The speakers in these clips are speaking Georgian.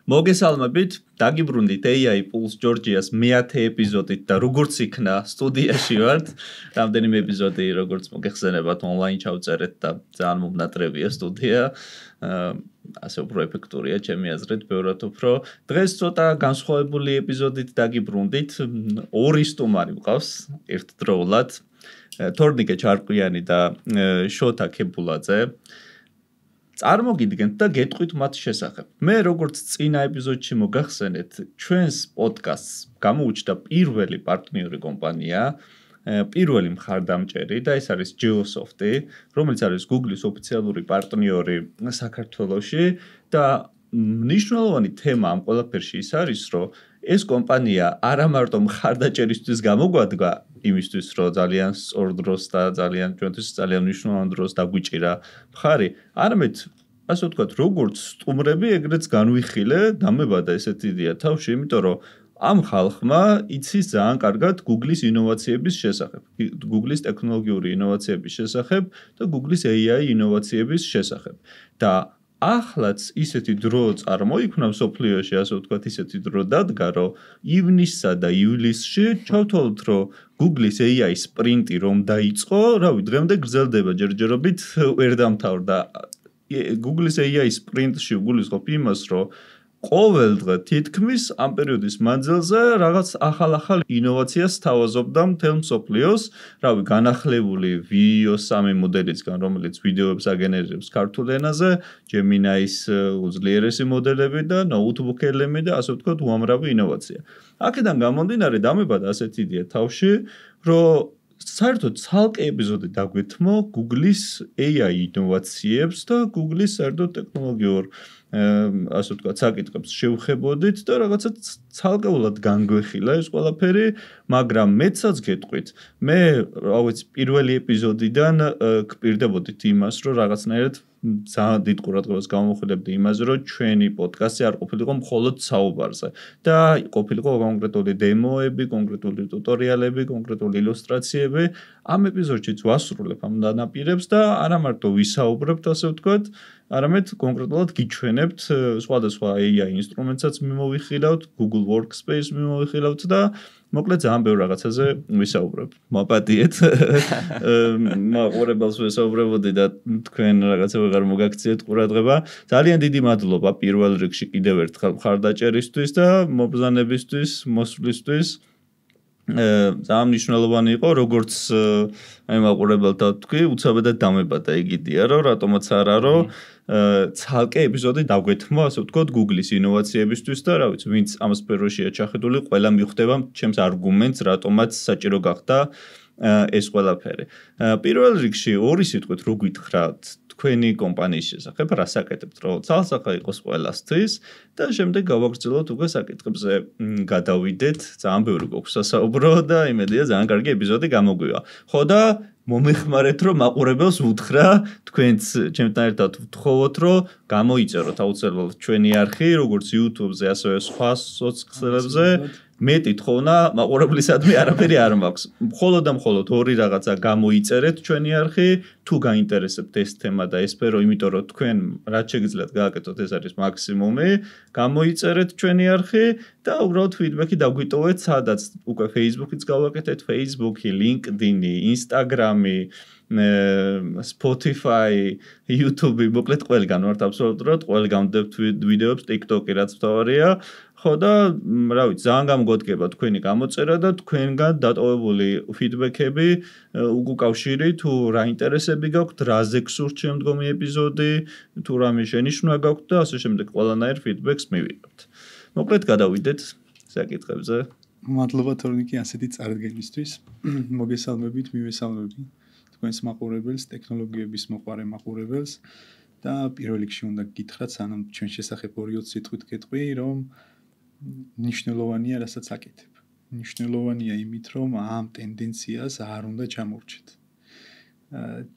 მოგესალმებით, დაგიბრუნდით AI Pulse Georgia-ს მე-10 ეპიზოდით და როგორც იქნა სტუდიაში ვართ, რამდენიმე ეპიზოდი როგორც მოგეხსენებათ ონლაინ ჩავწერეთ და ძალიან მომნატრებია სტუდია. ასე უფრო ეფექტურია ჩემი აზრით, ბევრად უფრო. დღეს ცოტა განსხვავებული ეპიზოდით დაგიბრუნდით. ორი სტუმარი მყავს ერთდროულად. თორნიკე ჩარკვიანი და შოთა ქებულაძე. წარმოგიდგენთ და გეტყვით მათ შესახებ. მე როგორც წინა ეპიზოდში მოგახსენეთ, ჩვენს პოდკასტს გამოუჩნდა პირველი პარტნიორი კომპანია, პირველი მხარდამჭერი და ეს არის Geosoft-ი, რომელიც არის Google-ის ოფიციალური პარტნიორი საქართველოში და მნიშვნელოვანი თემა ამ ყველაფერში ის არის, რომ ეს კომპანია არა მარტო მხარდაჭერისთვის გამოგვადგა იმისთვის, რომ ძალიან სწორ დროს და ჩვენთვის ძალიან მნიშვნელოვან დროს დაგვიჭირა მხარი, არამედ ასე ვთქვათ, როგორც სტუმრები, ეგრეც განვიხილე, დამებადა ესეთი იდეა თავში, იმიტომ რომ ამ ხალხმა იცის ძალიან კარგად Google-ის ინოვაციების შესახებ, Google-ის ტექნოლოგიური ინოვაციების შესახებ და Google-ის AI ინოვაციების შესახებ. და ახლაც ისეთი დრო წარმოიქმნა მსოფლიოში, ასე ვთქვათ, ისეთი დრო დადგა, რომ ივნისსა და ივლისში ჩავთვალოთ, რომ Google-ის AI სპრინტი რომ დაიწყო, რავი, დღემდე გრძელდება ჯერჯერობით ვერ დამთავრდა. Google-ის AI სპრინტში გულისხმობ იმას, რომ ყოველ დღე თითქმის ამ პერიოდის მანძილზე რაღაც ახალ ინოვაციას თავაზობდა მთელ მსოფლიოს, რავი, განახლებული VO3 მოდელისგან, რომელიც ვიდეოებს აგენერირებს ქართულ ენაზე, Gemini-ის უძლიერესი მოდელები და ნოუთბუქელები და ასე ვთქვათ, უამრავი ინოვაცია. აქედან გამომდინარე დამებადა ასეთი იდეა თავში, რომ საერთოდ ცალკე ეპიზოდი დაგვეთმო Google-ის AI ინოვაციებს და Google-ის საერთოდ ტექნოლოგიურ ასე ვთქვათ, საკითხებს შევხებოდით და რაღაცა ცალკეულად განგვეხილა ეს ყველაფერი, მაგრამ მეცაც გეტყვით, მე რა ვიცი, პირველი ეპიზოდიდან გპირდებოდით იმას, რომ რაღაცნაირად ძალიან დიდ ყურადღებას გამოვხილებდი იმაზე, რომ ჩვენი პოდკასტი არ ყოფილიყო მხოლოდ საუბარზე და ყოფილიყო კონკრეტული დემოები, კონკრეტული ტუტორიალები, კონკრეტული ილუსტრაციები. ამ ეპიზოდშიც ვასრულებ ამ დანაპირებს და არა მარტო ვისაუბრებთ, ასე ვთქვათ, არამედ კონკრეტულად გიჩვენებთ სხვადასხვა AI ინსტრუმენტსაც მიმოვიხილავთ, Google Workspace მიმოვიხილავთ და მოკლედ ძალიან ბევრ რაღაცაზე ვისაუბრებ. მოპატიეთ. მაყურებელს ვესაუბრებოდი და თქვენ რაღაცა ვეღარ მოგაქციეთ ყურადღება. ძალიან დიდი მადლობა პირველ რიგში კიდევ ერთხელ მხარდაჭერისთვის და მობრძანებისთვის, მოსვლისთვის. ძალიან მნიშვნელოვანი იყო, როგორც აი მაყურებელთა თქვი, უცებადად დამებადა ეგ იდეა, რომ რატომაც არა, რომ ცალკე ეპიზოდი დაგვეთმო, ასე ვთქვათ, Google-ის ინოვაციებისთვის და რა ვიცი, ვინც ამ სფეროშია ჩახედული, ყველა მიხვდება ჩემს არგუმენტს, რატომაც საჭირო გახდა ეს ყველაფერი. პირველ რიგში ორი სიტყვით რო გითხრათ თქვენი კომპანიის შესახებ, რა საკეთებთ, რომ ცალსახა იყოს ყველასთვის და შემდეგ გავაგრძელოთ უკვე საკითხებზე გადავიდეთ. ძალიან ბევრი გვაქვს სასაუბრო და იმედია ძალიან კარგი ეპიზოდი გამოგვივა. ხო და მომეხმარეთ, რომ მაყურებელს უთხრა, თქვენც ჩემთან ერთად ვთხოვოთ, რომ გამოიწეროთ აუცილებლად ჩვენი არხი, როგორც YouTube-ზე, ასევე სხვა სოციალებზე. მეტი თხოვნა მაყურებლისადმი არაფერი არ მაქვს. მხოლოდ და მხოლოდ ორი რაღაცა გამოიწერეთ ჩვენი არხი, თუ გაინტერესებთ ეს თემა და ეს სფერო, იმიტომ რომ თქვენ რაც შეგიძლიათ გააკეთოთ, ეს არის მაქსიმუმი. გამოიწერეთ ჩვენი არხი და უბრალოდ ფიდბექი დაგვიტოვეთ, სადაც უკვე Facebook-იც გავაკეთეთ, Facebook-ი, LinkedIn-ი, Instagram-ი, Spotify, YouTube-ი, მოკლედ ყველგან ვართ აბსოლუტურად, ყველგან ვდებთ ვიდეოებს, TikTok-ი რაც მთავარია. ხო და რა ვიცი, ძალიან გამოგოდგება თქვენი გამოწერა და თქვენგან დატოვებული ფიდბექები უკავშირი თუ რა ინტერესები გაქვთ, რაზე გსურთ შემდგომი ეპიზოდი, თუ რამე შენიშვნა გაქვთ და ასე შემდეგ ყველანაირ ფიდბექს მივიღებთ. მოკლედ გადავიდეთ საკითხებზე. მადლობა თორნიკე ასეთი წარდგენისთვის. მოგესალმებით, მივესალმები თქვენს მაყურებელს, ტექნოლოგიების მოყვარე მაყურებელს და პირველ რიგში უნდა გითხრათ, სანამ ჩვენ შესახებ 2-20 სიტყვით გეტყვი, რომ მნიშვნელოვანია, რასაც აკეთებ. მნიშვნელოვანია იმით, რომ ამ ტენდენციას არ უნდა ჩამორჩეთ.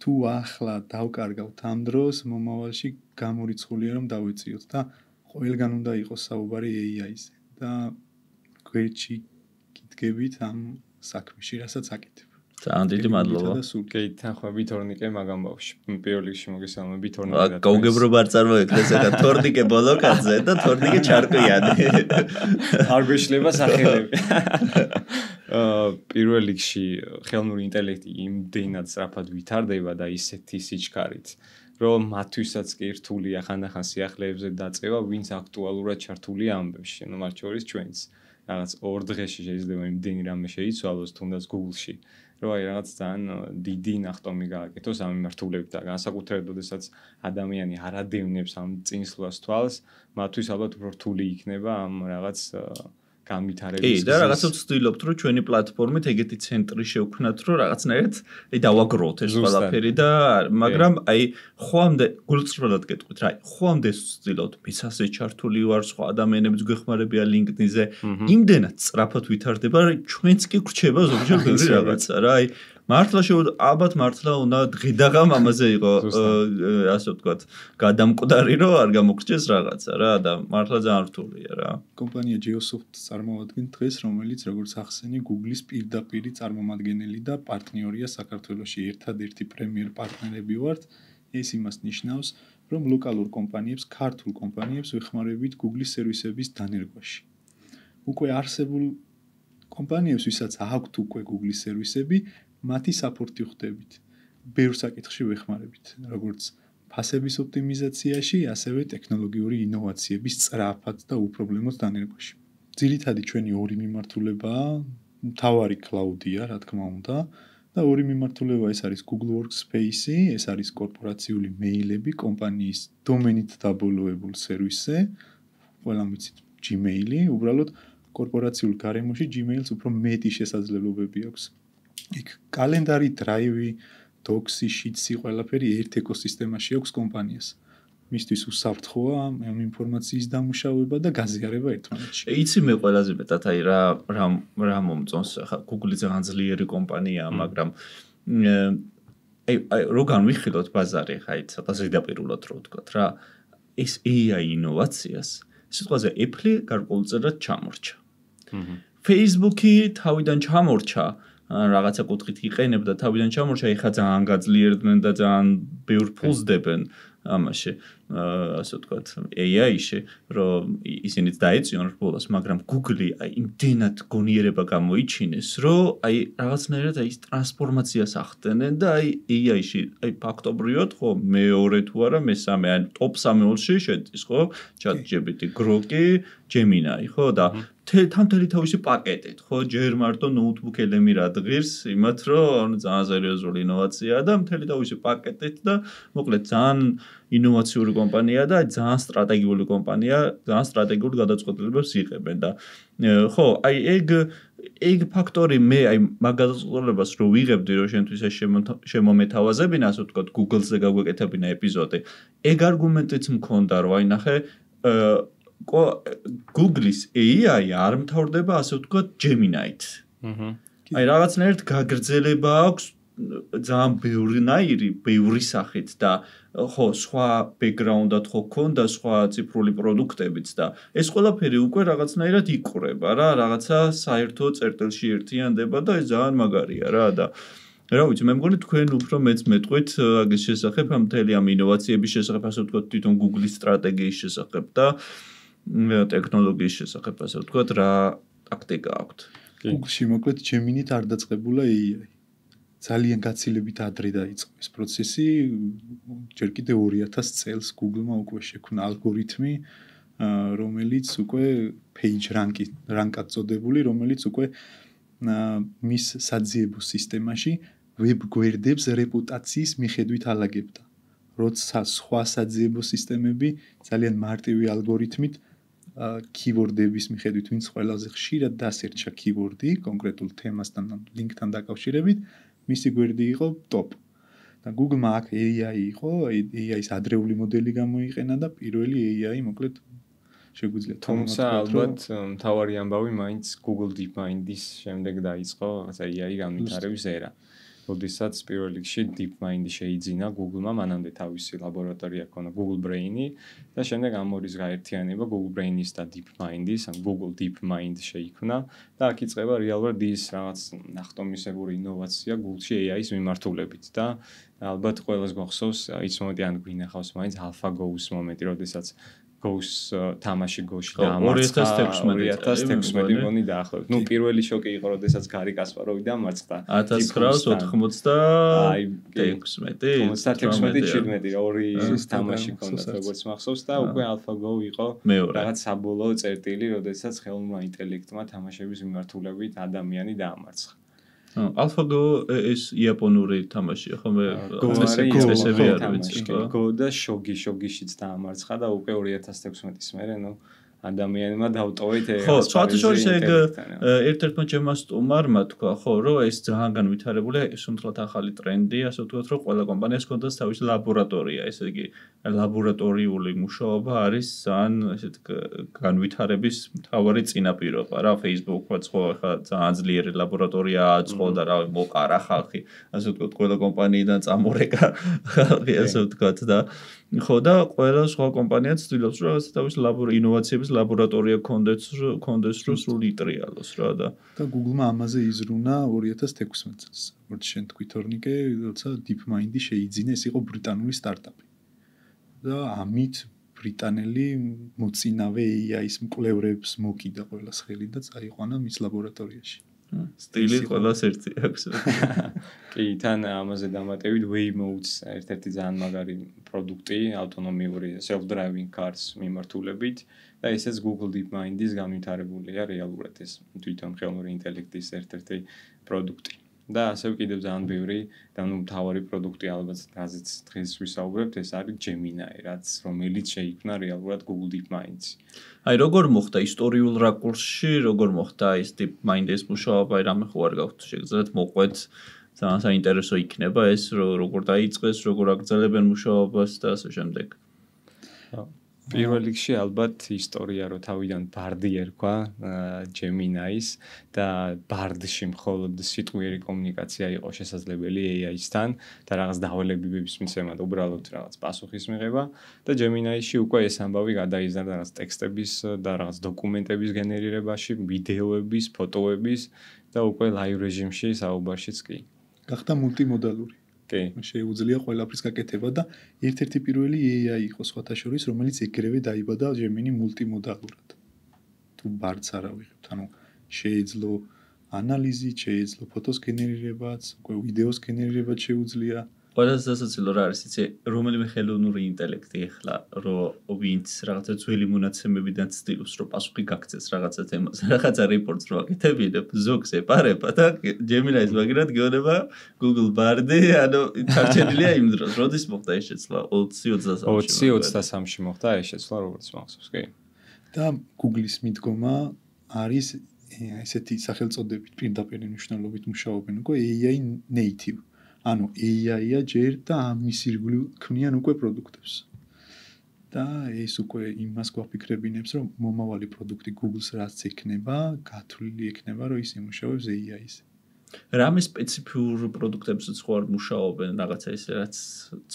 თუ ახლა დავკარგავთ ამ დროს, მომავალში გამორიცხულია რომ დავეწიოთ და ყველგან უნდა იყოს საუბარი AI-ზე და გვერდში გიდგებით ამ საქმეში, რასაც აკეთებ. ძალიან დიდი მადლობა. კი, თანხმები თორნიკე მაგამ ბავშვი. პირველ რიგში მოგესალმები თორნიკე და გაუგებრობა არ წარმოექნეს ახლა თორნიკე ბოლოკაძე და თორნიკე ჩარკვიანი. არ გვეშლება სახელები. პირველ რიგში ხელოვნური ინტელექტი იმდენად სწრაფად ვითარდება და ისეთი სიჩქარით, რომ მათთვისაც კი რთულია ხანდახან სიახლეებზე დაწევა, ვინც აქტუალურად ჩართულია ამბებში. ნუ მათ შორის ჩვენც რაღაც 2 დღეში შეიძლება იმდენი რამე შეიცვალოს, თუნდაც Google-ში. რომ აი რაღაც ძალიან დიდი ნახტომი გააკეთოს ამ მიმართულებით და განსაკუთრებით, როდესაც ადამიანი არ ადევნებს ამ წინსვლას თვალს, მათთვის ალბათ უფრო რთული იქნება ამ რაღაც განვითარების. კი, და რაღაცა ვცდილობთ, რომ ჩვენი პლატფორმით ეგეთი ცენტრი შევქმნათ, რომ რაღაცნაირად დავაგროვოთ ეს ყველაფერი და მაგრამ აი ხوامდე გულწრფელად გეტყვით რა, ხوامდე ვცდილობთ, მეც ასე ჩართული ვარ, სხვა ადამიანებიც გვეხმარებია LinkedIn-ზე, იმდენად სწრაფად ვითარდება, რომ ჩვენც კი გრჩება ზოგჯერ ბევრი რაღაცა რა, აი მართლა ალბათ მართლა უნდა დღიდაღამ ამაზე იყო ასე ვთქვათ, გადამკვდარი რომ არ გამოგრჩეს რაღაცა რა და მართლა ძალიან რთულია რა. კომპანია Geosoft წარმოვადგენთ დღეს, რომელიც როგორც ახსენი, Google-ის პირდაპირი წარმომადგენელი და პარტნიორია საქართველოში. ერთადერთი პრემიერ პარტნიორები ვართ. ეს იმას ნიშნავს, რომ ლოკალურ კომპანიებს, ქართულ კომპანიებს ვეხმარებით Google-ის სერვისების დანერგვაში. უკვე არსებულ კომპანიებს, ვისაც აქვთ უკვე Google-ის სერვისები, მათი საპორტი ხდებით. ბევრ საკითხში ვეხმარებით, როგორც ფასების ოპტიმიზაციაში, ასევე ტექნოლოგიური ინოვაციების სწრაფად და უპრობლემოდ დანერგვაში. ძირითადი ჩვენი ორი მიმართულებაა, მთავარი cloud-ია, რა თქმა უნდა, და ორი მიმართულება ეს არის Google Workspace-ი, ეს არის კორპორაციული მეილები კომპანიის დომენით დაბოლოებულ სერვისზე, ყველამ ვიცით Gmail-ი, უბრალოდ კორპორაციულ გარემოში Gmail-ს უფრო მეტი შესაძლებლობები აქვს. იქ კალენდარი, დრაივი, დოქსი, შიტსი, ყველაფერი ერთ ეკოსისტემაში აქვს კომპანიას. მისთვის უსაფრთხოა ამ ინფორმაციის დამუშავება და გაზიარება ერთმანეთში. იცი მე ყველაზე მეტად აი რა მომწონს, ხა Google-ი ძალიან ძლიერი კომპანიაა, მაგრამ აი რო განვიხილოთ ბაზარი, ხა იცი ცოტა ზედაპირულად რო ვთქვათ რა, ეს AI ინოვაციას სიტყვაზე Apple გარკვეულწილად ჩამორჩა. Facebook-ი თავიდან ჩამორჩა, რაღაცა კუთხით იყენებდა, თავიდან ჩამორჩა, ეხლა ძალიან გაძლიერდნენ და ძალიან ბევრ ფულს დებენ ამაში, ასე ვთქვათ, AI-ში, რომ ისინიც დაეწიონ ბოლოს, მაგრამ Google-ი აი იმდენად გონიერება გამოიჩინეს, რომ აი რაღაცნაირად აი ტრანსფორმაციას ახდენენ და აი AI-ში, აი ფაქტობრივად ხო, მეორე თუ არა, მესამე, ან ტოპ 3-ში შედის, ხო? ChatGPT, Grok-ი, Gemini, ხო და თამთელი თავისი პაკეტით, ხო, ჯერ მარტო ნოუთბუქელები რა დღირს, იმათ რომ ძალიან სერიოზული ინოვაციაა და მთელი თავისი პაკეტით და მოკლედ ძალიან ინოვაციური კომპანია და ძალიან სტრატეგიული კომპანია, ძალიან სტრატეგიულ გადაწყვეტილებებს იღებენ და ხო, აი ეგ ფაქტორი მე აი მაგ გადაწყვეტილებას რო ვიღებდი, რომ შენთვის ეს შემომეთავაზებინა, ასე ვთქვათ, Google-ზე გაგვეკეთებინა ეპიზოდი. ეგ არგუმენტიც მქონდა, რომ აი ნახე Google-ის AI არ მთავრდება, ასე ვთქვათ, Gemini-ით. აი რაღაცნაირად გაგრძელება აქვს ძალიან ბევრი სახით და ხო, სხვა background-ად ხო ქონდა, სხვა ციფრული პროდუქტებიც და ეს ყველაფერი უკვე რაღაცნაირად იკვრება რა, რაღაცა საერთო წერტილში ერთიანდება და ეს ძალიან მაგარია რა და რა ვიცი, მე მგონი თქვენ უფრო მეც მეტყვით აგის შესახებ, ამ მთელი ამ ინოვაციების შესახებ, ასე ვთქვათ, თვითონ Google-ის სტრატეგიის შესახებ და ტექნოლოგიის შესახებ, ასე ვთქვათ, რა ტაქტიკა აქვთ. Google-ში მოკლედ Gemini-ით არ დაწყებულა AI. ძალიან გაცილებით ადრე დაიწყო ეს პროცესი, ჯერ კიდევ 2000 წელს Google-მა უკვე შექმნა ალგორითმი, რომელიც უკვე PageRank-ად წოდებული, რომელიც უკვე მის საძიებო სისტემაში ვებ გვერდებს რეპუტაციის მიხედვით ალაგებდა. როცა სხვა საძიებო სისტემები ძალიან მარტივი ალგორითმით keyword-ების მიხედვით, ვინც ყველაზე ხშირად დასერჩა keyword-ი კონკრეტულ თემასთან და ლინკთან დაკავშირებით, მისი გვერდი იყო top. და Google-მა აქ AI იყო, AI-ის ადრეული მოდელი გამოიყენა და პირველი AI მოკლედ შეგვიძლია თუმცა ალბათ მთავარი ამბავი მაინც Google DeepMind-ის შემდეგ დაიწყო რაღაცა AI განვითარების ერა. როდესაც პირველ რიგში DeepMind-ი შეიძინა Google-მა, მანამდე თავისი ლაბორატორია ჰქონდა Google Brain-ი და შემდეგ ამორის გაერთიანება Google Brain-ის და DeepMind-ის, ან Google DeepMind შეიქმნა და აქ იწყება რეალურად ის რაღაც ნახტომისებური ინოვაცია Google-ში AI-ის მიმართულებით და ალბათ ყველას გახსოვს ის მომენტი, ან გვინახავს მაინც AlphaGo-ის მომენტი, როდესაც Go-ს თამაში Go-ში დაამარცხა 2016 მგონი დაახლოებით. ნუ პირველი შოკი იყო, როდესაც გარი კასპაროვი დამარცხდა 1996 ორი თამაში ჰქონდა, როგორც მახსოვს და უკვე AlphaGo იყო რაღაც საბოლოო წერტილი, როდესაც ხელოვნურმა ინტელექტმა თამაშების მიმართულებით ადამიანი დაამარცხა. AlphaGo ეს იაპონური თამაშია, ხოლმე წესები არ ვიცი. Go და შოგიშიც დაამარცხა და უკვე 2016-ის მერე, ნუ ადამიანმა დავტოვეთ ეგ. ხო, სხვათაშორის ეგ ერთ-ერთმა ჩემმა სტუმარმა თქვა, ხო, რომ ეს ძალიან განვითარებულია, სუნთლად ახალი ტრენდი, ასე ვთქვათ, რომ ყველა კომპანიას ჰქონდას თავისი ლაბორატორია, ესე იგი, ლაბორატორიული მუშაობა არის ძალიან ესეთ განვითარების მთავარი წინაპირობა რა, Facebook-აც ხო ახლა ძალიან ძლიერი ლაბორატორია აწყო და რავი, მოყარა ხალხი, ასე ვთქვათ, ყველა კომპანიიდან წამორეკა ხალხი, ასე ვთქვათ და ხო და ყველა სხვა კომპანიაც ცდილობს რომ რაღაცა თავის ინოვაციების ლაბორატორია კონდეს რომ სულ იტრიალოს რა და Google-მა ამაზე იზრუნა 2016 წელს. როგორც შენ თქვი თორნიკე, როცა DeepMind-ი შეიძინა, ეს იყო ბრიტანული სტარტაპი. და ამით ბრიტანელი მოწინავე AI-ის მკვლევრებს მოკიდა ყველას ხელი და წაიყვანა მის ლაბორატორიაში. სტილი ყველას ერთი აქვს. კი, თან ამაზე დამატებით Waymo-ს ერთ-ერთი ძალიან მაგარი პროდუქტი, ავტონომიური self-driving cars მიმართულებით და ესეც Google DeepMind-ის განვითარებულია რეალურად ეს თვითონ ხელოვნური ინტელექტის ერთ-ერთი პროდუქტი. და ასევე კიდევ ძალიან ბევრი და ნუ მთავარი პროდუქტი ალბათ რაზეც დღეს ვისაუბრებთ, ეს არის Gemini, რომელიც შეიქმნა რეალურად Google DeepMind-ს. აი როგორ მოხდა ისტორიულ რაკურსში, როგორ მოხდა ის DeepMind-ის მუშაობა, აი რამე ხო არ გაქვთ შეგიძლიათ მოყვეთ, ძალიან საინტერესო იქნება ეს, როგორ დაიწყეს, როგორ აგრძელებენ მუშაობას და ასე შემდეგ. პირველ რიგში ალბათ ისტორია რო თავიდან ბარდი ერქვა Gemini-ს და ბარდში მხოლოდ სიტყვიერი კომუნიკაცია იყო შესაძლებელი AI-სთან და რაღაც დავალებების მიცემა და უბრალოდ რაღაც პასუხის მიღება და Gemini-ში უკვე ეს ამბავი გადაიზარდა რაღაც ტექსტების და რაღაც დოკუმენტების გენერირებაში, ვიდეოების, ფოტოების და უკვე live რეჟიმში საუბარშიც კი. გახდა მულტიმოდალური. შეუძლია ყველაფრის გაკეთება და ერთ-ერთი პირველი AI იყო სხვათა შორის, რომელიც ეგრევე დაიბადა Gemini მულტიმოდალურად. თუ ბარდს არ ავიღებთ, ანუ შეეძლო ანალიზი, შეეძლო ფოტოს გენერირებაც, უკვე ვიდეოს გენერირებაც შეუძლია. ყველაზე სასაცილო რა არის, იცი, რომელიმე ხელოვნური ინტელექტი ახლა, რომ ვინც რაღაცა ძველი მონაცემებიდან ცდილობს, რომ პასუხი გაქცეს რაღაცა თემაზე, რაღაცა რეპორტს რო აკეთებინებ, ზოგს ეპარება და Gemini-ს მაგერად გეუბნება Google Bard-ი, ანუ თარჩენილია იმ დროს, როდის მოხდა ეს შეცვლა? 2023-ში მოხდა ეს შეცვლა, როგორც მახსოვს, კი. და Google-ის მიდგომა არის ესეთი სახელწოდებით პირდაპირ მნიშვნელობით მუშაობენ უკვე AI native. ანუ AI-ა ჯერ და ამის ირგვლივ ქმნიან უკვე პროდუქტებს. და ეს უკვე იმას გვაფიქრებინებს, რომ მომავალი პროდუქტი Google-ს რაც ექნება, გათვლილი ექნება, რომ ის იმუშავებს AI-ზე. რამე სპეციფიურ პროდუქტებსაც ხო არ მუშაობენ, რაღაცა ისე რაც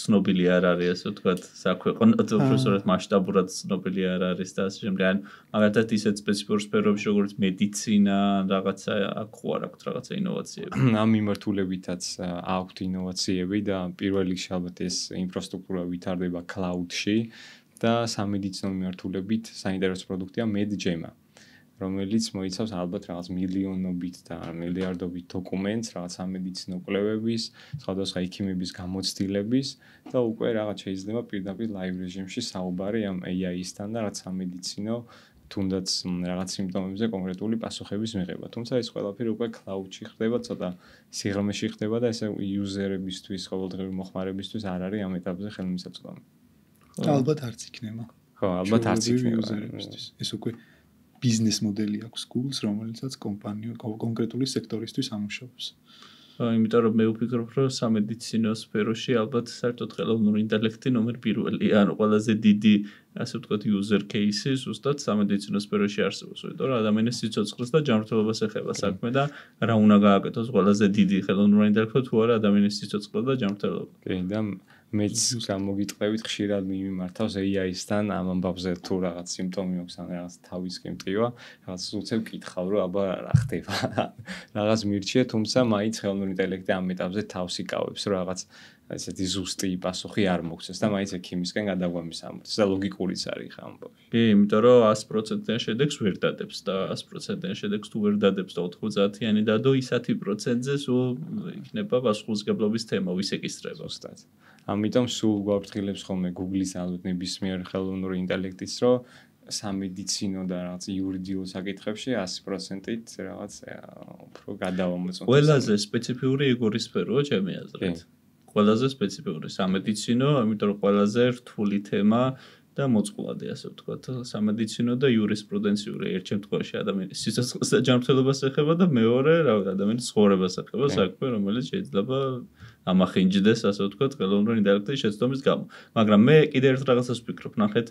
ცნობილი არ არის, ასე ვთქვათ, საქვეყნოდ უბრალოდ მასშტაბურად ცნობილი არ არის და ასე შემდეგ. ან მაგალითად ისეთ სპეციფიურ სფეროებში, როგორც მედიცინა, რაღაცა აქ ხო არ აქვს რაღაცა ინოვაციები. ამ მიმართულებითაც აქვთ ინოვაციები და პირველ რიგში ალბათ ეს ინფრასტრუქტურა ვითარდება cloud-ში და სამედიცინო მიმართულებით საინტერესო პროდუქტია MedGema. რომელიც მოიცავს ალბათ რაღაც მილიონობით და მილიარდობით დოკუმენტს, რაღაც სამედიცინო კვლევების, სხვადასხვა ექიმების გამოცდილების და უკვე რაღაც შეიძლება პირდაპირ live რეჟიმში საუბარი ამ AI-ისთან და რაღაც სამედიცინო თუნდაც რაღაც სიმპტომებზე კონკრეტული პასუხების მიღება. თუმცა ეს ყველაფერი უკვე cloud-ში ხდება, ცოტა სიღრმეში ხდება და ესე იუზერებისთვის, ყოველდღიური მოხმარებისთვის არ არის ამ ეტაპზე ხელმისაწვდომი. ალბათ არც იქნება. ხო, ალბათ არც იქნება. ეს უკვე ბიზნეს მოდელი აქვს Google-ს, რომელიცაც კომპანია კონკრეტული სექტორისთვის ამუშავებს. იმიტომ რომ მე ვფიქრობ, რომ სამედიცინო სფეროში ალბათ საერთოდ ხელოვნური ინტელექტი ნომერ პირველია, ანუ ყველაზე დიდი ასე ვთქვათ, user case-ი ზუსტად სამედიცინო სფეროში არსებობს, იმიტომ რომ ადამიანის სიცოცხლეს და ჯანმრთელობას ეხება საქმე და რა უნდა გააკეთოს ყველაზე დიდი ხელოვნური ინტელექტო თუ არა ადამიანის სიცოცხლე და ჯანმრთელობა. კი, და მეც გამოგიტყევით ხშირად მიმართავს AI-სთან ამ ამბავზე თუ რაღაც სიმპტომი აქვს ან რაღაც თავის გემტკივა, რაღაც უცებ კითხავ რომ აბა რა ხდება. რაღაც მირჩია, თუმცა მაინც ხელოვნური ინტელექტი ამ ეტაპზე თავს იკავებს, რომ რაღაც ესეთი ზუსტი პასუხი არ მოგცეს და მაინც ექიმისკენ გადაგვამისამართს და ლოგიკურიც არის ხა ამბავი. კი, იმიტომ რომ 100%-იან შედეგს ვერ დადებს და 100%-იან შედეგს თუ ვერ დადებს და 90-იანი დადო, ის 10%-ზე სულ იქნება პასუხისმგებლობის თემა, ვის ეკისრება. ზუსტად. ამიტომ სულ გვაფრთხილებს ხოლმე Google-ის ალბათ ნებისმიერ ხელოვნური ინტელექტის, რომ სამედიცინო და რაღაც იურიდიულ საკითხებში 100%-ით რაღაც უფრო გადავამოწმოთ. ყველაზე სპეციფიური იგორი სფეროა ჩემი აზრით. ყველაზე სპეციფიური სამედიცინო, ამიტომ რომ ყველაზე რთული თემა და მოწყვლადი, ასე ვთქვათ, სამედიცინო და იურისპრუდენციული ერთ შემთხვევაში ადამიანის სიცოცხლეს და ჯანმრთელობას ეხება და მეორე, ადამიანის ცხოვრებას ეხება საქმე, რომელიც შეიძლება ამახინჯდეს, ასე ვთქვათ, ხელოვნური ინტელექტის შეცდომის გამო. მაგრამ მე კიდევ ერთ რაღაცას ვფიქრობ, ნახეთ,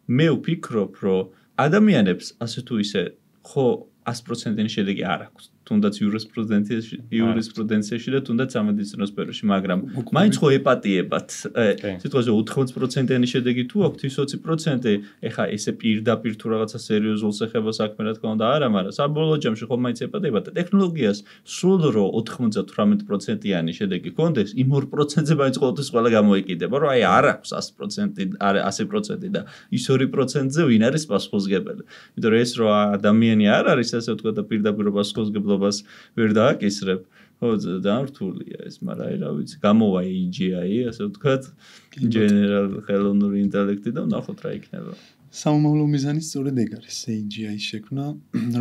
მე ვფიქრობ, რომ ადამიანებს ასე თუ ისე ხო 100%-იანი შედეგი არ აქვს. თუნდაც იურისპრუდენციაში და თუნდაც სამედიცინო სფეროში, მაგრამ მაინც ხო ეპატიებათ. სიტყვაზე 80%-იანი შედეგი თუ აქვს, ის 20%, ეხა ესე პირდაპირ თუ რაღაცა სერიოზულს ეხება საქმე, რა თქმა უნდა, არა, მაგრამ საბოლოო ჯამში ხო მაინც ეპატიებათ და ტექნოლოგიას სულ რო 98%-იანი შედეგი გქონდეს, იმ 2%-ზე მაინც ყოველთვის ყველა გამოიკიდება, რომ აი არ აქვს 100%, არა 100% და ის 2%-ზე ვინ არის პასუხისმგებელი. იმიტომ რომ ეს რო ადამიანი არ არის, ასე ვთქვათ, და პირდაპირ პასუხისმგებლობას ვერ დააკისრებ. ხო, ძალიან რთულია ეს, მაგრამ აი რა ვიცი, გამოვა AGI, ასე ვთქვათ, general ხელოვნური ინტელექტი და ვნახოთ რა იქნება. სამომავლო მიზანი სწორედ ეგ არის, AGI-ის შექმნა,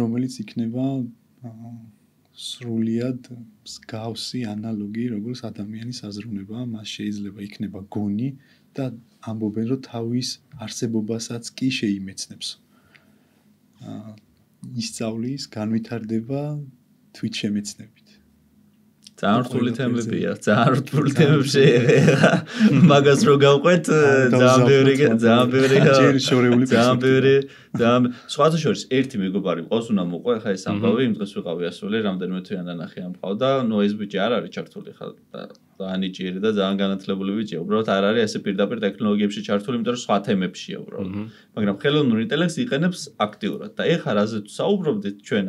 რომელიც იქნება სრულიად მსგავსი ანალოგი, როგორც ადამიანის აზროვნება, მას შეიძლება იქნება გონი და ამბობენ, რომ თავის არსებობასაც კი შეიმეცნებს. ისწავლის, განვითარდება თვით შემეცნებით. ძალიან რთული თემებია, ძალიან რთული თემებში ეხება. მაგას რო გავყვეთ, ძალიან ბევრი სხვათა შორის ერთი მეგობარი მყავს, უნდა მოყვა, ხა ეს ამბავი, იმ დღეს ვიყავი ასული, რამდენიმე თვიანი ნახე ამყავ და ნუ ეს ბიჭი არ არის ჩართული ხა ძალიან იჭიერი და ძალიან განათლებული ბიჭია. უბრალოდ არ არის ასე პირდაპირ ტექნოლოგიებში ჩართული, იმიტომ რომ სხვა თემებშია უბრალოდ. მაგრამ ხელოვნური ინტელექტს იყენებს აქტიურად და ეხა რაზე თუ საუბრობდით ჩვენ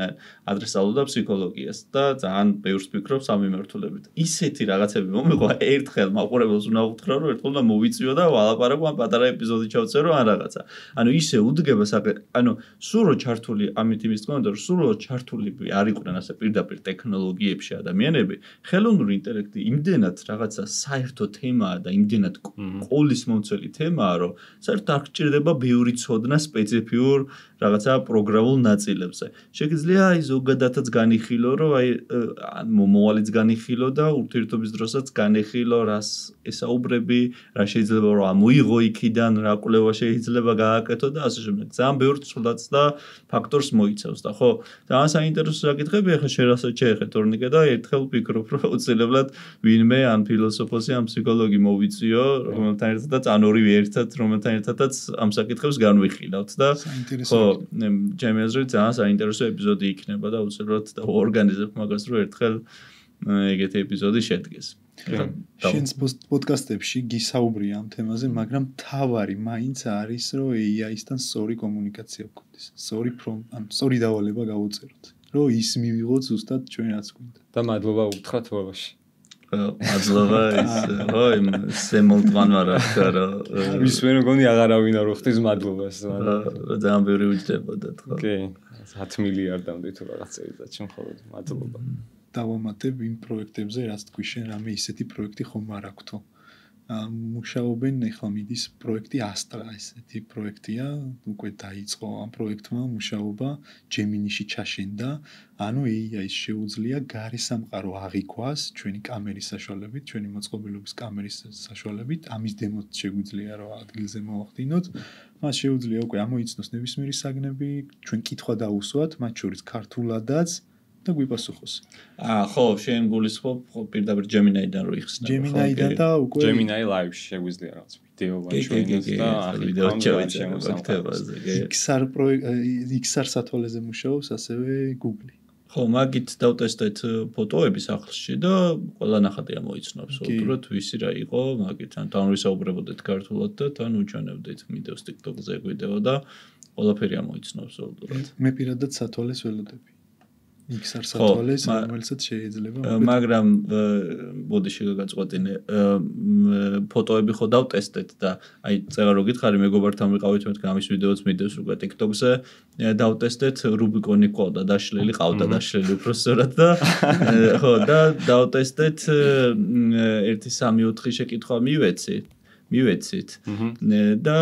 ადრესალობდა ფსიქოლოგიას და ძალიან ბევრს ვფიქრობ სამიმართულებით. ისეთი რაღაცები მომიყვა ერთხელ მაყურებელს უნდა უთხრა რომ ერთხელ უნდა მოვიწვიო და ვალაპარაკო ამ პატარა ეპიზოდი ჩავწერო ან რაღაცა. ანუ ისე უდგება ანუ სულ რო ჩართული ამით იმის თქმა უნდა რომ სულ რო ჩართული არ იყვნენ ასე პირდაპირ ტექნოლოგიებში ადამიანები, ხელოვნური ინტელექტი იმდენად რაღაცა საერთო თემაა და იმდენად ყოლის მომცველი თემაა, რომ საერთოდ არ გჭირდება ბევრი ცოდნა სპეციფიურ რაღაცა პროგრამულ ნაწილებზე. შეგიძლია აი ზოგადადაც განიხილო, რომ აი მომავალიც განიხილო და ურთიერთობის დროსაც განეხილო, რას ესაუბრები, რა შეიძლება რომ ამოიღო იქიდან, რა კვლევა შეიძლება გააკეთო და ასე შემდეგ. ძალიან ბევრ ცვლადს და ფაქტორს მოიცავს და ხო, ძალიან საინტერესო საკითხებია, ხა შენ რასაც შეეხე თორნიკე და ერთხელ ვფიქრობ, რომ უცილებლად ვინმე ან ფილოსოფოსი, ან ფსიქოლოგი მოვიწიო, რომელთან ერთადაც ან ორივე ერთად, რომელთან ერთადაც ამ საკითხებს განვიხილავთ და ხო, ჩემი აზრით ძალიან საინტერესო ეპიზოდი იქნება და უცილებლად ორგანიზებ მაგას, რომ ერთხელ ეგეთი ეპიზოდი შედგეს. შენს პოდკასტებში გისაუბრია ამ თემაზე, მაგრამ თავარი მაინც არის, რომ AI-სთან სწორი კომუნიკაცია გქონდეს. სწორი დავალება გავუწეროთ, რომ ის მივიღოთ ზუსტად ჩვენ რაც გვინდა. და მადლობა უთხრათ ბოლოში. მადლობა ის ხო იმ სემოლტვანმა რა ვთქვა რომ ის ვერ მგონი აღარავინ არ უხდის მადლობას. ძალიან ბევრი უჯდებოდა ხო. კი, 10 მილიარდამდე თუ რაღაც წერდა ჩემ ხოლმე მადლობა. დავამატებ იმ პროექტებზე, რაც თქვი შენ, რამე ისეთი პროექტი ხომ არ აქვთო. მუშაობენ ეხლა მიდის პროექტი Astra, ესეთი პროექტია, უკვე დაიწყო ამ პროექტმა მუშაობა, Gemini-ში ჩაშენდა, ანუ AI-ს შეუძლია გარესამყარო აღიქვას ჩვენი კამერის საშუალებით, ჩვენი მოწყობილობის კამერის საშუალებით, ამის დემოც შეგვიძლია რომ ადგილზე მოვახდინოთ, მას შეუძლია უკვე ამოიცნოს ნებისმიერი საგნები, ჩვენ კითხვა დაუსვათ, მათ შორის ქართულადაც და და გვიპასუხოს. ხო, შენ გულისხმობ პირდაპირ Gemini-დან რო იხსნა. Gemini-დან და უკვე Gemini Live-ში შეგვიძლია რაღაც ვიდეო ვაჩვენოს და ვიდეო ჩავიწერებთ. XR სათვალეზე მუშაობს ასევე Google. ხო, მაგით დავტესტეთ ფოტოები სახლში და ყველა ნახატია მოიცნობს. აბსოლუტურად ვისი რა იყო, მაგით თან ვისაუბრებოდეთ ქართულად და თან უჩვენებდით ვიდეოს TikTok-ზე ვიდეო და ყველაფერი ამოიცნობს აბსოლუტურად. მე პირადად სათვალეს ველოდები. XR სათვალეს, რომელსაც შეიძლება. მაგრამ ბოდი შეგაგაწყვეტინე, ფოტოები ხო დავტესტეთ და აი წეღარ რო გითხარი მეგობართან ვიყავით მეთქე ამის ვიდეოც მიდევს უკვე TikTok-ზე, დავტესტეთ რუბიკონი ყავდა დაშლილი, უბრალოდ და ხო და დავტესტეთ 1-3-4 შეკითხვა მივეცით და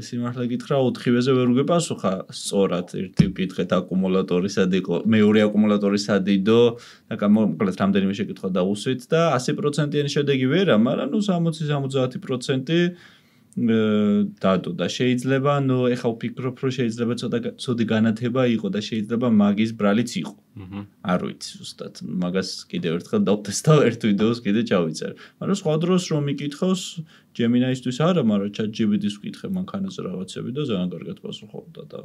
სიმართლე გითხრა 4-ვეზე ვერ უგეპასუხა სწორად ერთი ვკითხეთ აკუმულატორი სად იყო მეორე აკუმულატორი სად იდო და მოკლედ რამდენიმე შეკითხვა დავუსვით და 100%-იანი შედეგი ვერა, მაგრამ ნუ 60-70% დადო და შეიძლება ნუ ეხლა ვფიქრობ რომ შეიძლება ცოტა განათება იყო და შეიძლება მაგის ბრალიც იყო. არ ვიცი ზუსტად მაგას კიდევ ერთხელ დავტესტავ ერთ ვიდეოს კიდე ჩავიწერ. მაგრამ სხვა დროს რომ მიკითხოს Gemini-ისთვის არა, მაგრამ ChatGPT-ს ვკითხე მანქანაზე რაღაცები და ძალიან კარგად პასუხობდა და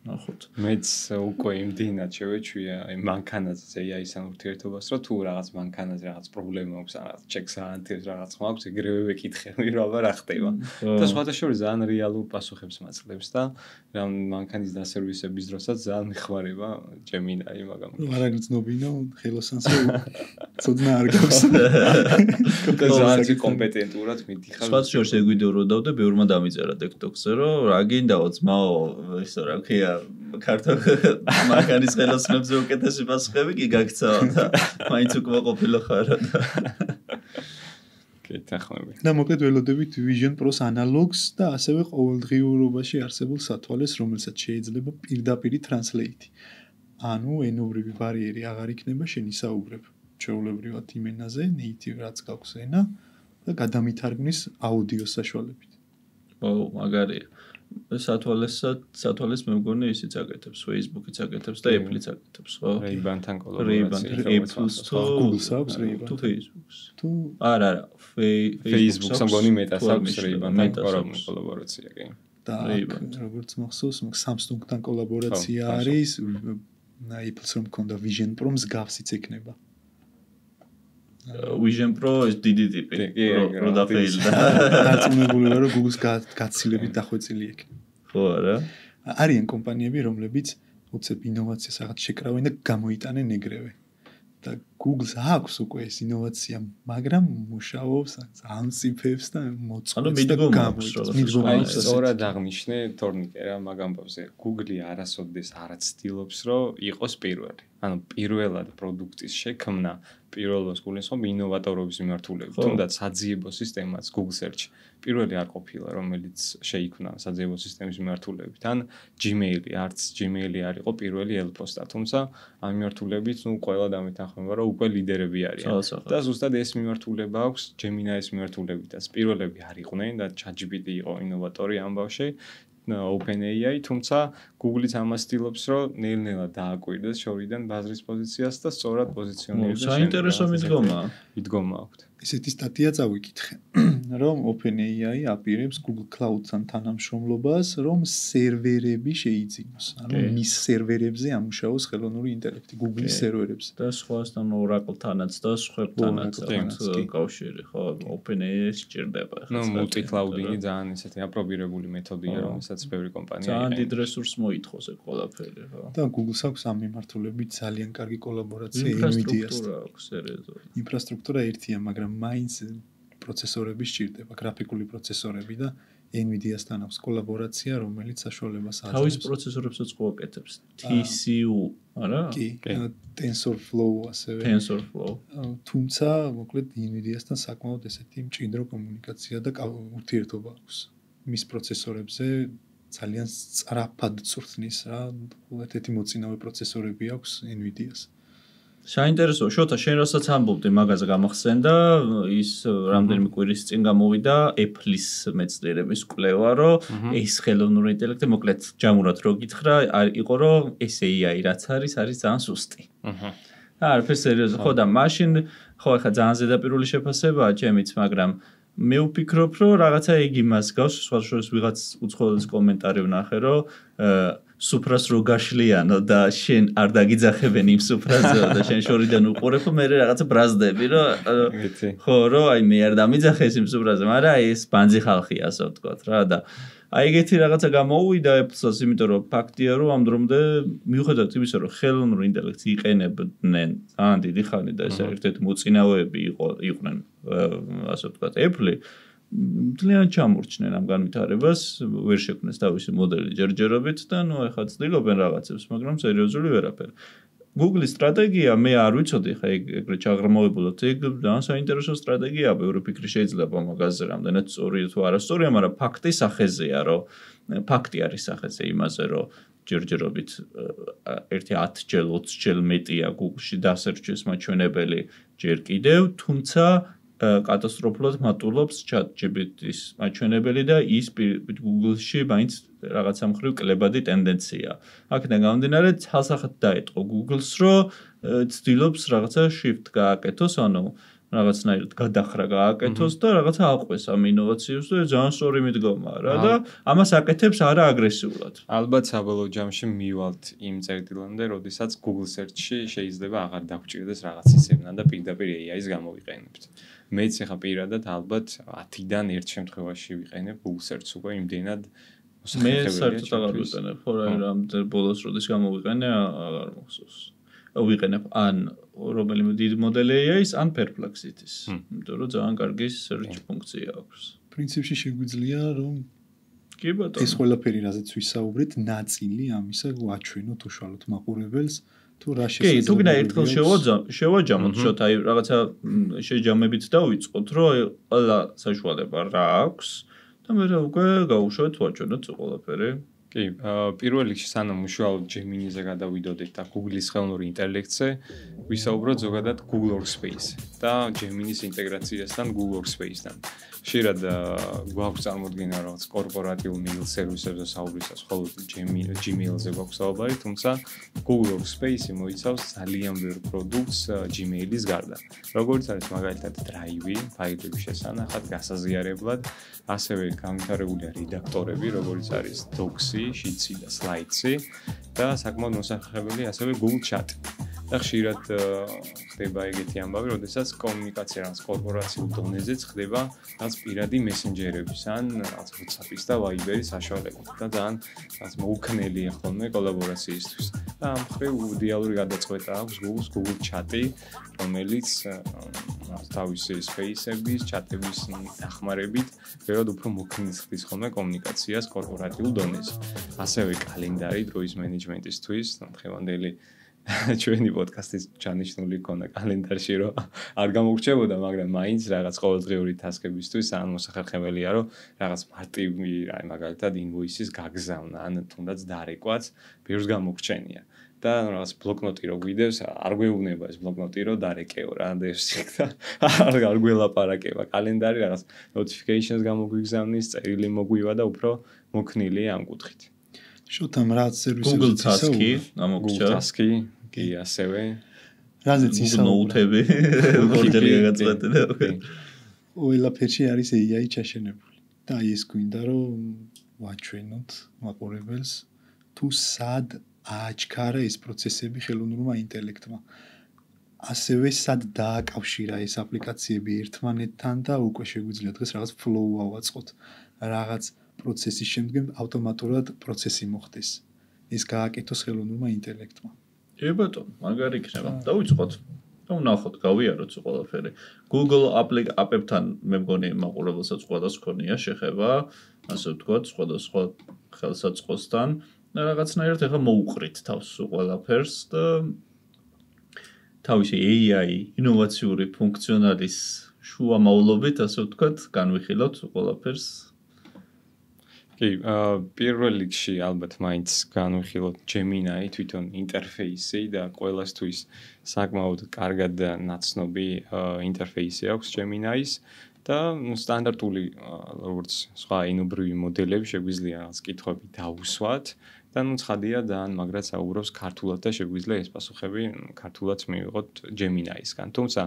ნახოთ. მეც უკვე იმდენად შევეჩვია აი მანქანაზე AI-სთან ურთიერთობას, რომ თუ რაღაც მანქანაზე რაღაც პრობლემა აქვს, რაღაც ჩეკს ანთებს რაღაც მაქვს, ეგრევე ვეკითხები, რომ აბა რა ხდება. და სხვადასხვა ძალიან რეალურ პასუხებს მაძლევს და რა მანქანის დასერვისების დროსაც ძალიან მიხმარება Gemini მაგამ. არა გძნობინო, ხელოსანსო ცოდნა არ გაქვს. ძალიან კომპეტენტურად მიდიხარ. სხვა შორს ეგ ვიდეო რო დავდე, ბევრმა დამიწერა TikTok-ზე, რომ რა გინდაო ძმაო, ისო რა ქვია ქართულ მანქანის ხელოსნებზე უკეთესი პასუხები კი გაგცავა და მაინც უკმაყოფილო ხარო და კეთახმები. და მოკლედ ველოდებით Vision Pro-s ანალოგს და ასევე ყოველდღიურობაში არსებულ სათვალეს, რომელსაც შეიძლება პირდაპირი ტრანსლეიტი. ანუ ენობრივი ბარიერი აღარ იქნება შენ ისაუბრებ ჩვეულებრივად იმ ენაზე, native რაც გაქვს ენა და გადამითარგმნის აუდიოს საშუალებით. ო, მაგარია. სათვალეს მე მგონი ისიც აკეთებს, Facebook-იც აკეთებს და Apple-იც აკეთებს, ხო? Ray-Ban-თან კოლაბორაცია. Apple-ს Google-ს აქვს Ray-Ban. თუ Facebook-ს. თუ არა, Facebook-ს მგონი მეტას აქვს Ray-Ban-თან კოლაბორაცია, კი. და როგორც მახსოვს, Samsung-თან კოლაბორაცია არის, Apple-ს რომ მქონდა Vision Pro მსგავსიც ექნება. Vision Pro is დიდი ტიპი, რო დაფეილდა. დარწმუნებული ვარ, რომ Google-ს გაცილებით დახვეწილი ექნება. ხო არა? არიან კომპანიები, რომლებიც უცებ ინოვაციას რაღაც შეკრავენ და გამოიტანენ ეგრევე. და Google-ს აქვს უკვე ეს ინოვაცია, მაგრამ მუშაობს ამ ციფრებს და მოწყობს და გამოიწვევს. სწორად აღნიშნე თორნიკე რა მაგ ამბავზე. Google-ი არასოდეს არ ცდილობს, რომ იყოს პირველი. ანუ პირველად პროდუქტის შექმნა პირველს გულისხმობ ინოვატორობის მიმართულებით. თუნდაც საძიებო სისტემაც Google Search პირველი არ ყოფილა, რომელიც შეიქმნა საძიებო სისტემის მიმართულებით. ან Gmail-ი, არც Gmail-ი არ იყო პირველი ელპოსტა, თუმცა ამ მიმართულებით, ნუ ყველა დამეთანხმება, რომ უკვე ლიდერები არიან. და ზუსტად ეს მიმართულება აქვს Gemini-ის მიმართულებითაც. პირველები არ იყვნენ და ChatGPT იყო ინოვატორი ამბავში. OpenAI, თუმცა Google-იც ამას ცდილობს, რომ ნელ-ნელა დააკვირდეს შორიდან ბაზრის პოზიციას და სწორად პოზიციონირდეს. საინტერესო მიდგომა აქვს. ესეთი სტატია წავიკითხე, რომ OpenAI აპირებს Google Cloud-თან თანამშრომლობას, რომ სერვერები შეიძინოს. ანუ მის სერვერებზე ამუშაოს ხელოვნური ინტელექტი, Google-ის სერვერებზე. და სხვასთან Oracle-თანაც და სხვებთანაც კავშირი, ხო, OpenAI-ს სჭირდება. ნუ multi-clouding-ი ძალიან ესეთი აპრობირებული მეთოდია, რომელსაც ბევრი კომპანია ძალიან დიდ რესურსს მოითხოვს ეგ ყველაფერი, ხო. და Google-ს აქვს ამ მიმართულებით ძალიან კარგი კოლაბორაცია NVIDIA-სთან. ინფრასტრუქტურა ერთია, მაგრამ მაინც პროცესორები სჭირდება, გრაფიკული პროცესორები და NVIDIA-სთან აქვს კოლაბორაცია, რომელიც საშუალებას აძლევს. თავის პროცესორებსაც ყოაკეთებს TCU, არა? კი, TensorFlow ასევე. TensorFlow. თუმცა, მოკლედ NVIDIA-სთან საკმაოდ ესეთი მჭიდრო კომუნიკაცია და ურთიერთობა აქვს. მის პროცესორებზე ძალიან სწრაფად წვრთნის რა, ერთ-ერთი მოწინავე პროცესორები აქვს NVIDIA-ს. საინტერესოა, შოთა, შენ რასაც ამბობდი, მაგაზე გამახსენდა ის რამდენიმე კვირის წინ გამოვიდა Apple-ის მეცნიერების კვლევა, რომ ეს ხელოვნური ინტელექტი, მოკლედ ჯამურად რო გითხრა, იყო რომ ეს AI რაც არის ძალიან სუსტი. არაფერ სერიოზული. ხო და მაშინ ხო ახლა ძალიან ზედაპირული შეფასებაა ჩემიც, მაგრამ მე ვფიქრობ, რომ რაღაცა იგი მას გავს, სხვადასხვა ვიღაც უცხოელი კომენტარი ვნახე, რომ სუფრას რო გაშლიანო და შენ არ დაგიძახებენ იმ სუფრაზე და შენ შორიდან უყურებ, მე რაღაცა ბრაზდები, რომ ხო, რომ აი მე არ დამიძახეს იმ სუფრაზე, მაგრამ აი ეს ბანძი ხალხია, ასე ვთქვათ რა და აი ეგეთი რაღაცა გამოუვიდა Apple-ს, იმიტომ რომ ფაქტია, რომ ამ დრომდე მიუხედავად იმისა, რომ ხელოვნური ინტელექტი იყენებდნენ ძალიან დიდი ხანი და ეს ერთ-ერთი მოწინავეები იყვნენ, ასე ვთქვათ, Apple-ი ძალიან ჩამორჩნენ ამ განვითარებას, ვერ შექმნეს თავისი მოდელი ჯერჯერობით და ნუ ეხლა ცდილობენ რაღაცებს, მაგრამ სერიოზული ვერაფერი. Google-ის სტრატეგია მე არ ვიცოდი ხა ეგრე ჩაღრმავებულად, ეგ ძალიან საინტერესო სტრატეგიაა, ბევრი ფიქრი შეიძლება მაგაზე რამდენად სწორია თუ არასწორია, მაგრამ ფაქტი სახეზეა, რომ ფაქტი არის სახეზე იმაზე, რომ ჯერჯერობით ერთი 10-ჯერ, 20-ჯერ მეტია Google-ში დასერჩის მაჩვენებელი ჯერ კიდევ, თუმცა კატასტროფულად მატულობს ChatGPT-ის მაჩვენებელი და ის Google-ში მაინც რაღაცა მხრივ კლებადი ტენდენცია. აქედან გამომდინარე, ცალსახად დაეტყო Google-ს, რომ ცდილობს რაღაცა shift გააკეთოს, ანუ რაღაცნაირად გადახრა გააკეთოს და რაღაცა აყვეს ამ ინოვაციებს და ძალიან სწორი მიდგომაა რა და ამას აკეთებს არა აგრესიულად. ალბათ საბოლოო ჯამში მივალთ იმ წერტილამდე, როდესაც Google search-ში შეიძლება აღარ დაგვჭირდეს რაღაც ისევნა და პირდაპირ AI-ს გამოვიყენებთ. მეც ახლა პირადად ალბათ 10-დან 1 შემთხვევაში ვიყენებ Google search-ს უკვე იმდენად მე საერთოდ აღარ ვიყენებ, ხო რა რამდენ ბოლოს როდის გამოვიყენე აღარ მახსოვს. ვიყენებ ან რომელიმე დიდი მოდელი AI-ის, ან Perplexity-ის. იმიტომ რომ ძალიან კარგი search ფუნქცია აქვს. პრინციპში შეგვიძლია რომ კი ბატონო. ეს ყველაფერი რაზეც ვისაუბრეთ, ნაწილი ამისა ვაჩვენოთ უშუალოდ მაყურებელს. თუ რა შესაძლებელი. კი, თუ გინდა ერთხელ შევაჯამოთ, შოთ აი რაღაცა შეჯამებით დავიწყოთ, რომ ყველა საშუალება რა აქვს და მე უკვე გავუშვათ ვაჩვენოთ ყველაფერი. კი, პირველ რიგში სანამ უშუალოდ Gemini-ზე გადავიდოდეთ და Google-ის ხელოვნური ინტელექტზე, ვისაუბროთ ზოგადად Google Workspace და Gemini-ის ინტეგრაციასთან Google Workspace-თან. ხშირად გვაქვს წარმოდგენა რაღაც კორპორატიულ mail სერვისებზე საუბრისას, ხოლო Gmail-ზე გვაქვს საუბარი, თუმცა Google Workspace მოიცავს ძალიან ბევრ პროდუქტს Gmail-ის გარდა. როგორც არის მაგალითად Drive-ი, ფაილების შესანახად, გასაზიარებლად, ასევე განვითარებულია რედაქტორები, როგორც არის Docs-ი, Sheets-ი და Slides-ი და საკმაოდ მოსახერხებელი ასევე Google Chat. და ხშირად ხდება ეგეთი ამბავი, როდესაც კომუნიკაცია რაღაც კორპორაციულ დონეზეც ხდება რაღაც პირადი მესენჯერების ან რაღაც WhatsApp-ის და Viber-ის საშუალებით და ძალიან რაღაც მოუქნელია ხოლმე კოლაბორაციისთვის. და ამ მხრივ იდეალური გადაწყვეტა აქვს Google Chat-ი, რომელიც თავისი space-ების, chat-ების დახმარებით ბევრად უფრო მოქნილს ხოლმე კომუნიკაციას კორპორატიულ დონეზე. ასევე კალენდარი დროის მენეჯმენტისთვის, დღევანდელი ჩვენი პოდკასტის ჩანიშნული ქონა კალენდარში, რომ არ გამოგრჩებოდა, მაგრამ მაინც რაღაც ყოველდღიური ტასკებისთვის ან მოსახერხებელია, რომ რაღაც მარტივი, აი მაგალითად ინვოისის გაგზავნა, ან თუნდაც დარეკვაც ბევრს გამოგრჩენია. და რაღაც ბლოკნოტი რო გვიდევს, არ გვეუბნება ეს ბლოკნოტი რო დარეკეო რა, და არ გველაპარაკება. კალენდარი რაღაც notifications გამოგვიგზავნის, წერილი მოგვივა და უფრო მოქნილია ამ კუთხით. შოთამ რაც სერვისებში Google Task-ი, ამოგრჩა. Google Task-ი, კი ასევე რაზეც ისაუბრები, ორდერი გაგაწყვეტდა. ყველაფერში არის AI ჩაშენებული. და ეს გვინდა რომ ვაჩვენოთ მაყურებელს თუ სად აჩქარა ეს პროცესები ხელოვნურმა ინტელექტმა. ასევე სად დააკავშირა ეს აპლიკაციები ერთმანეთთან და უკვე შეგვიძლია დღეს რაღაც flow ავაწყოთ. რაღაც პროცესის შემდგომ ავტომატურად პროცესი მოხდეს. ეს გააკეთოს ხელოვნურმა ინტელექტმა. კი ბატონო, მაგარი იქნება. დავიწყოთ. და ვნახოთ, გავიაროთ ყველაფერი. Google App-ებთან მე მგონი მაყურებელსაც ყველას ქონია შეხება, ასე ვთქვათ, სხვადასხვა ხელსაწყოსთან და რაღაცნაირად ახლა მოუყრით თავს ყველაფერს და თავისი AI ინოვაციური ფუნქციონალის შუამავლობით, ასე ვთქვათ, განვიხილავთ ყველაფერს. კი, პირველ რიგში ალბათ მაინც განვიხილოთ Gemini თვითონ ინტერფეისი და ყველასთვის საკმაოდ კარგად ნაცნობი ინტერფეისი აქვს Gemini-ის და სტანდარტული როგორც სხვა ენობრივი მოდელები შეგვიძლია რაღაც კითხვები დაუსვათ და ცხადია ძალიან მაგრად საუბრობს ქართულად და შეგვიძლია ეს პასუხები ქართულად მივიღოთ Gemini-ისგან. თუმცა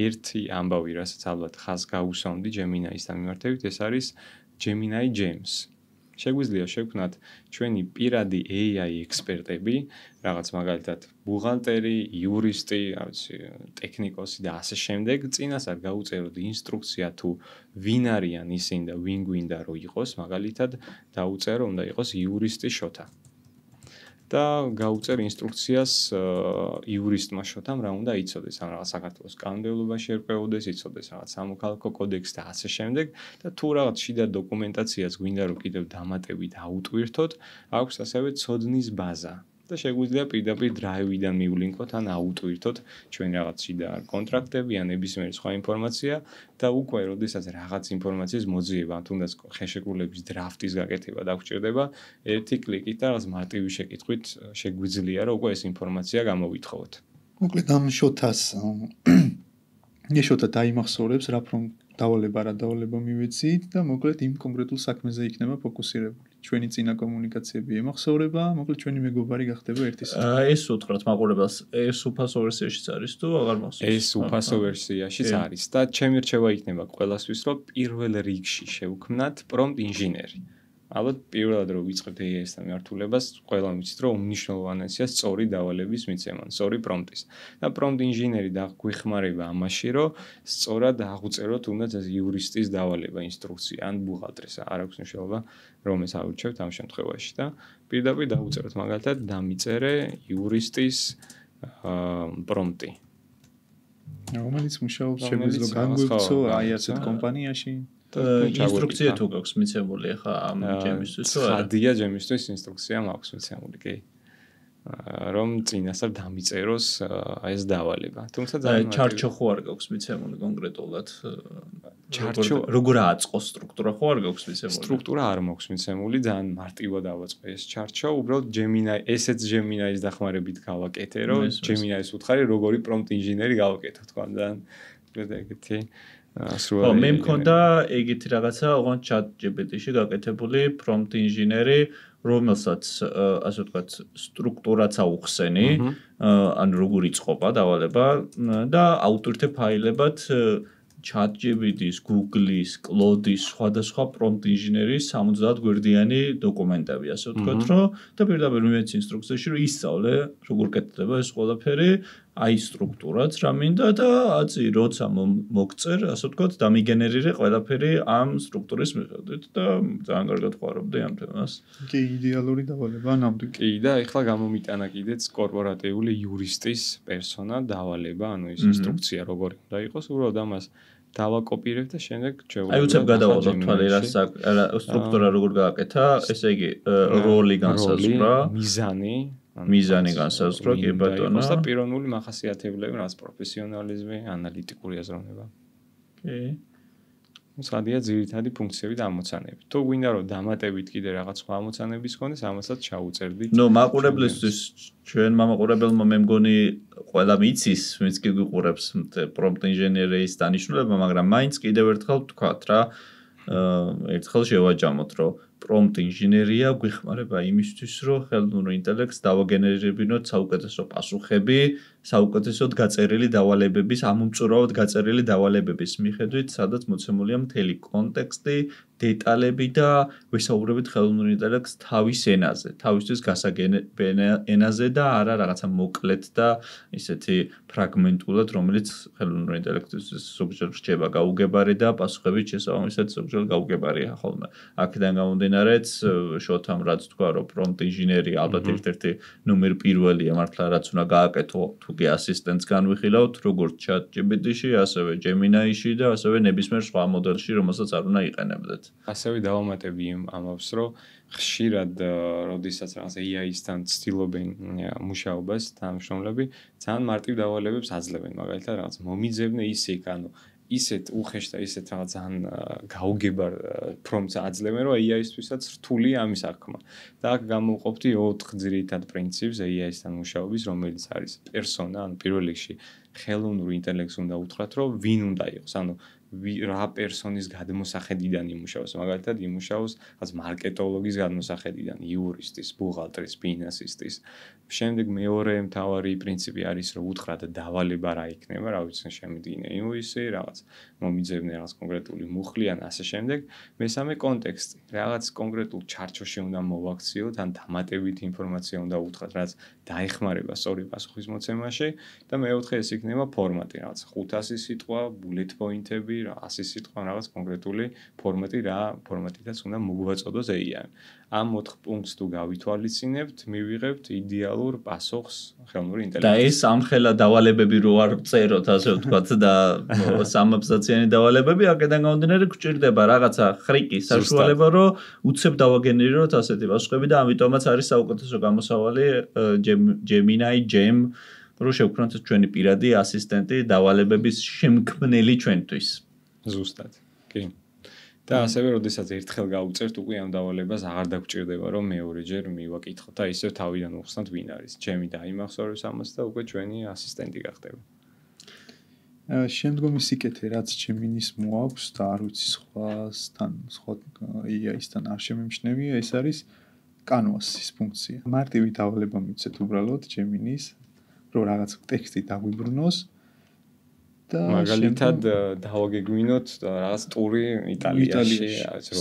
ერთი ამბავი, რასაც ალბათ ხაზს გაუსვამდი Gemini-ისთან მიმართებით, ეს არის Gemini Gems. შეგვიძლია შევქმნათ ჩვენი პირადი AI ექსპერტები, რაღაც მაგალითად ბუღალტერი, იურისტი, ტექნიკოსი და ასე შემდეგ, წინასწარ გაუწეროთ ინსტრუქცია თუ ვინ არიან ისინი და ვინ გვინდა რომ იყოს, მაგალითად დაუწერო უნდა იყოს იურისტი შოთა. და გაუწერ ინსტრუქციას იურისტმა შოთამ რა უნდა იცოდეს, ამ რაღაც საქართველოს კანონმდებლობაში ერკვეოდეს, იცოდეს რაღაც სამოქალაქო კოდექსს და ასე შემდეგ და თუ რაღაც შიდა დოკუმენტაციას გვინდა რომ კიდევ დამატებით აუტვირთოთ, აქვს ასევე ცოდნის ბაზა. და შეგვიძლია პირდაპირ დრაივიდან მივლინკოთ ან აუტვირთოთ ჩვენი რაღაც შიდა კონტრაქტები ან ნებისმიერი სხვა ინფორმაცია და უკვე როდესაც რაღაც ინფორმაციის მოძიება ან თუნდაც ხელშეკრულების დრაფტის გაკეთება დაგჭირდება, ერთი კლიკით და რაღაც მარტივი შეკითხვით შეგვიძლია რომ უკვე ეს ინფორმაცია გამოვითხოვოთ. მოკლედ ამ შოთას შოთა დაიმახსოვრებს რა რომ დავალება მივეცით და მოკლედ იმ კონკრეტულ საქმეზე იქნება ფოკუსირებული. ჩვენი წინა კომუნიკაციები ემახსოვრება, მოკლედ ჩვენი მეგობარი გახდება ერთის. ეს უთხრათ მაყურებელს, ეს უფასო ვერსიაშიც არის თუ აღარ მახსოვს? ეს უფასო ვერსიაშიც არის და ჩემი რჩევა იქნება ყველასთვის, რომ პირველ რიგში შევქმნათ პრომპტ ინჟინერი. ალბათ პირველად რომ ვიწყებთ AI-სთან მიმართულებას, ყველა ვიცით რომ უმნიშვნელოვანესია სწორი დავალების მიცემა, სწორი პრომპტის. და პრომპტ ინჟინერი გვიხმარება ამაში, რომ სწორად აღუწეროთ თუნდაც ეს იურისტის დავალება, ინსტრუქცია ან ბუღალტრის, არ აქვს მნიშვნელობა რომ ეს ავირჩევთ ამ შემთხვევაში და პირდაპირ დაუწეროთ მაგალითად დამიწერე იურისტის პრომპტი. რომელიც მუშაობს შეგვიძლია განგვეცო აი ასეთ კომპანიაში ინსტრუქცია თუ გაქვს მიცემული ახლა ამ Gems-თვის თუ არა? ხადია Gems-თვის ინსტრუქცია მაქვს მიცემული, კი. რომ წინასწარ დამიწეროს ეს დავალება. თუმცა ძალიან ჩარჩო ხო არ გაქვს მიცემული კონკრეტულად? ჩარჩო როგორ აწყოს სტრუქტურა ხო არ გაქვს მიცემული? სტრუქტურა არ მაქვს მიცემული, ძალიან მარტივად ავაწყე ეს ჩარჩო, უბრალოდ Gemini, ესეც Gemini-ის დახმარებით გავაკეთე, რომ Gemini-ის უთხარი როგორი პრომპტ ინჟინერი გავაკეთო, თქვა და ეგეთი ხო, მე მქონდა ეგეთი რაღაცა, ოღონდ ChatGPT-ში გაკეთებული პრომპტ ინჟინერი, რომელსაც ასე ვთქვათ, სტრუქტურაც აუხსენი, ან როგორ იწყობა დავალება და აუტვირთე ფაილებად ChatGPT-ის, Google-ის, Claude-ის სხვადასხვა პრომპტ ინჟინერის 70 გვერდიანი დოკუმენტები, ასე ვთქვათ, რომ და პირდაპირ მივეცი ინსტრუქციაში, რომ ისწავლე, როგორ კეთდება ეს ყველაფერი, აი სტრუქტურაც რა მინდა და აწი როცა მოგწერ, ასე ვთქვათ, დამიგენერირე ყველაფერი ამ სტრუქტურის მიხედვით და ძალიან კარგად ყვარობდი ამ თემას. კი, იდეალური დავალება ნამდვილად. კი, და ეხლა გამომიტანა კიდეც კორპორატიული იურისტის პერსონა დავალება, ანუ ის ინსტრუქცია როგორი უნდა იყოს, უბრალოდ ამას დავაკოპირებ და შემდეგ აი უცებ გადავალოთ თვალე რა სტრუქტურა როგორ გააკეთა, ესე იგი როლი განსაზღვრა, მიზანი განსაზღვრა, კი ბატონო. და პიროვნული მახასიათებლები, რაც პროფესიონალიზმი, ანალიტიკური აზროვნება. კი. ცხადია ძირითადი ფუნქციები და ამოცანები. თუ გვინდა რომ დამატებით კიდე რაღაც სხვა ამოცანების გქონდეს, ამასაც ჩაუწერდით. ნუ მაყურებლისთვის ჩვენმა მაყურებელმა მე მგონი ყველა მიცის, ვინც კი გვიყურებს პრომპტ ინჟინერიის დანიშნულება, მაგრამ მაინც კიდევ ერთხელ ვთქვათ რა, ერთხელ შევაჯამოთ, რომ პრომპტ ინჟინერია გვიხმარება იმისთვის, რომ ხელოვნურ ინტელექტს დავაგენერირებინოთ საუკეთესო პასუხები, საუკეთესოდ გაწერილი დავალებების, ამომწურავად გაწერილი დავალებების მიხედვით, სადაც მოცემულია მთელი კონტექსტი, დეტალები და ვესაუბრებით ხელოვნურ ინტელექტს თავის ენაზე, თავისთვის გასაგებ ენაზე და არა რაღაცა მოკლედ და ისეთი ფრაგმენტულად, რომელიც ხელოვნურ ინტელექტისთვის ზოგჯერ რჩება გაუგებარი და პასუხებით შესაბამისად ზოგჯერ გაუგებარია ხოლმე. აქედან გამომდინარეც შოთამ რაც თქვა, რომ პრომპტ ინჟინერი ალბათ ერთ-ერთი ნომერ პირველია მართლა რაც უნდა გააკეთო თუგე ასისტენტს განვიხილავთ, როგორც ChatGPT-ში, ასევე Gemini-ში და ასევე ნებისმიერ სხვა მოდელში, რომელსაც არ უნდა იყენებდეთ. ასევე დავამატები ამავს, რომ ხშირად როდესაც რაღაც AI-ისთან ცდილობენ მუშაობას თანამშრომლები, ძალიან მარტივ დავალებებს აძლევენ, მაგალითად რაღაც მომიძებნე ისე, ანუ ისეთ უხეშ და ისეთ რაღაც ძალიან გაუგებარ პრომპტს აძლევენ, რომ AI-ისთვისაც რთულია ამის აღქმა. და აქ გამოვყოფდი 4 ძირითად პრინციპს AI-სთან მუშაობის, რომელიც არის პერსონა, ანუ პირველ რიგში ხელოვნურ ინტელექტს უნდა უთხრათ, რომ ვინ უნდა იყოს, ანუ რა პერსონის გადმოსახედიდან იმუშაოს, მაგალითად იმუშაოს რაღაც მარკეტოლოგის გადმოსახედიდან, იურისტის, ბუღალტრის, ფინანსისტის. შემდეგ მეორე მთავარი პრინციპი არის, რომ უთხრათ დავალება რა იქნება, რა ვიცი, შემიძლია ინვოისი, რაღაც მომიძებნე რაღაც კონკრეტული მუხლი ან ასე შემდეგ. მესამე კონტექსტი, რაღაც კონკრეტულ ჩარჩოში უნდა მოვაქციოთ, ან დამატებით ინფორმაცია უნდა უთხრათ, რაც დაეხმარება სწორი პასუხის მოცემაში და მეოთხე ეს იქნება ფორმატი, რაღაც 500 სიტყვა, bullet point-ები, 100 სიტყვა, რაღაც კონკრეტული ფორმატი, რა ფორმატითაც უნდა მოგვაწოდოს AI. ამ 4 პუნქტს თუ გავითვალისწინებთ, მივიღებთ იდეალურ პასუხს ხელოვნური ინტელექტის. და ეს ამხელა დავალებები რო არ წეროთ, ასე ვთქვათ და სამაბზაციანი დავალებები, აქედან გამომდინარე გვჭირდება რაღაცა ხრიკი საშუალება, რომ უცებ დავაგენერიროთ ასეთი პასუხები და ამიტომაც არის საუკეთესო გამოსავალი Gemini, Gem, რო შევქმნათ ჩვენი პირადი ასისტენტი დავალებების შემქმნელი ჩვენთვის. ზუსტად. კი. და ასევე, როდესაც ერთხელ გავუწერთ, უკვე ამ დავალებას აღარ დაგჭირდება, რომ მეორეჯერ მივაკითხოთ და ისევ თავიდან უხსნათ ვინ არის. Gem დაიმახსოვრებს ამას და უკვე ჩვენი ასისტენტი გახდება. შემდგომი სიკეთე, რაც Gemini-ს მოაქვს და არ ვიცი სხვა AI-სთან არ შემემჩნევია, ეს არის Canvas-ის ფუნქცია. მარტივი დავალება მივცეთ უბრალოდ Gemini-ს, რომ რაღაც ტექსტი დაგვიბრუნოს და მაგალითად დავაგეგმინოთ რაღაც ტური იტალიაში,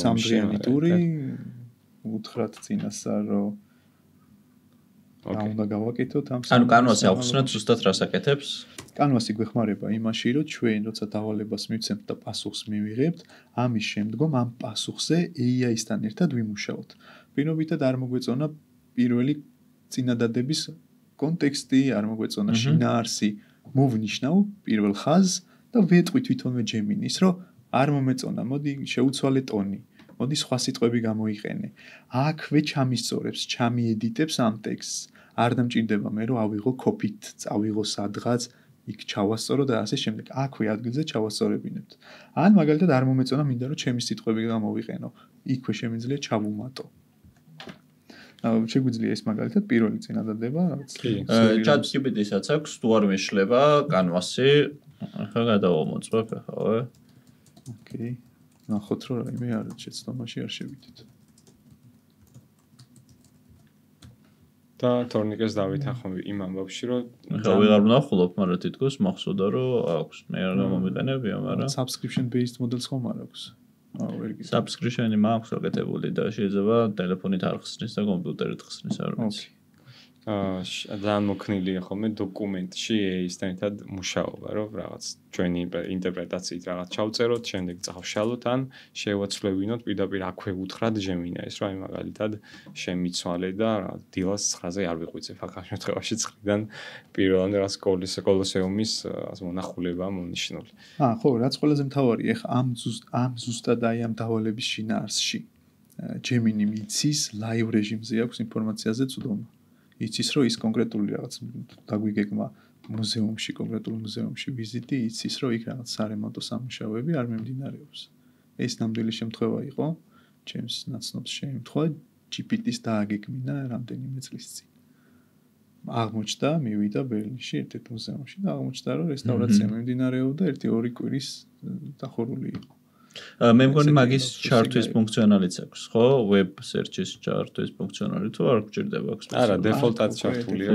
სამდღიანი ტური, უთხრათ წინასწარ, რომ რა უნდა გავაკეთოთ ამ ანუ Canvas-ი ახსნათ ზუსტად რას აკეთებს? Canvas-ი გვეხმარება იმაში, რომ ჩვენ როცა დავალებას მივცემთ და პასუხს მივიღებთ, ამის შემდგომ ამ პასუხზე AI-სთან ერთად ვიმუშაოთ. პირობითად არ მოგვეწონა პირველი წინადადების კონტექსტი, არ მოგვეწონა შინაარსი, მოვნიშნავ პირველ ხაზს და ვეტყვი თვითონვე Gemini-ს, რომ არ მომეწონა, მოდი შეუცვალე ტონი, მოდი სხვა სიტყვები გამოიყენე. აქვე ჩამისწორებს, ჩამიედიტებს ამ ტექსტს. არ დამჭირდება მე რომ ავიღო copy-ით, წავიღო სადღაც, იქ ჩავასწორო და ასე შემდეგ. აქვე ადგილზე ჩავასწორებინებთ. ან მაგალითად არ მომეწონა, მინდა რომ ჩემი სიტყვები გამოვიყენო. იქვე შემიძლია ჩავუმატო. შეგვიძლია ეს მაგალითად პირველი წინადადება, რაც ChatGPT-საც აქვს, თუ არ მეშლება Canvas-ი, ახლა გადავამოწმებ ახლა. ოკეი. ნახოთ რომ რაიმე არ შეცდომაში არ შევიდეთ. და თორნიკეს დავითანხმები იმ ამბავში, რომ ახლა ვეღარ ვნახულობ, მაგრამ თითქოს მახსოვდა რომ აქვს. მე არ გამომიყენებია, მაგრამ subscription based models ხომ არ აქვს? subscription-ი მაქვს გაკეთებული და შეიძლება ტელეფონით არ ხსნის და კომპიუტერით ხსნის არ ვიცი. ძალიან მოქნილია ხოლმე დოკუმენტში AI-სთან ერთად მუშაობა, რომ რაღაც ჩვენი ინტერპრეტაციით რაღაც ჩავწეროთ, შემდეგ წავშალოთ ან შევაცვლევინოთ პირდაპირ აქვე უთხრათ Gemini-ს, რომ აი მაგალითად შემიცვალე და დილას 9-ზე არ ვიყვიცე ფაქარ შემთხვევაში 9-დან პირველად რაღაც კოლოსეუმის მონახულება მონიშნული. ხო, რაც ყველაზე მთავარია, ეხა ამ ზუსტად აი ამ დავალების შინაარსში Gemini მიცის live რეჟიმზე აქვს ინფორმაციაზე წვდომა. იცის რომ ის კონკრეტული რაღაც დაგვიგეგმა მუზეუმში, კონკრეტულ მუზეუმში ვიზიტი, იცის რომ იქ რაღაც სარემონტო სამუშაოები არ მიმდინარეობს. ეს ნამდვილი შემთხვევა იყო, ჩემს ნაცნობს შემთხვევა GPT-ს დააგეგმინა რამდენიმე წლის წინ. აღმოჩნდა, მივიდა ბერლინში ერთ-ერთ მუზეუმში და აღმოჩნდა რომ რესტავრაცია მიმდინარეობდა 1-2 კვირის დახურული იყო. მე მგონი მაგის ჩარტვის ფუნქციონალიც აქვს, ხო? Web search-ის ჩარტვის ფუნქციონალი თუ არ გჭირდება აქვს? არა, default-ად ჩართულია.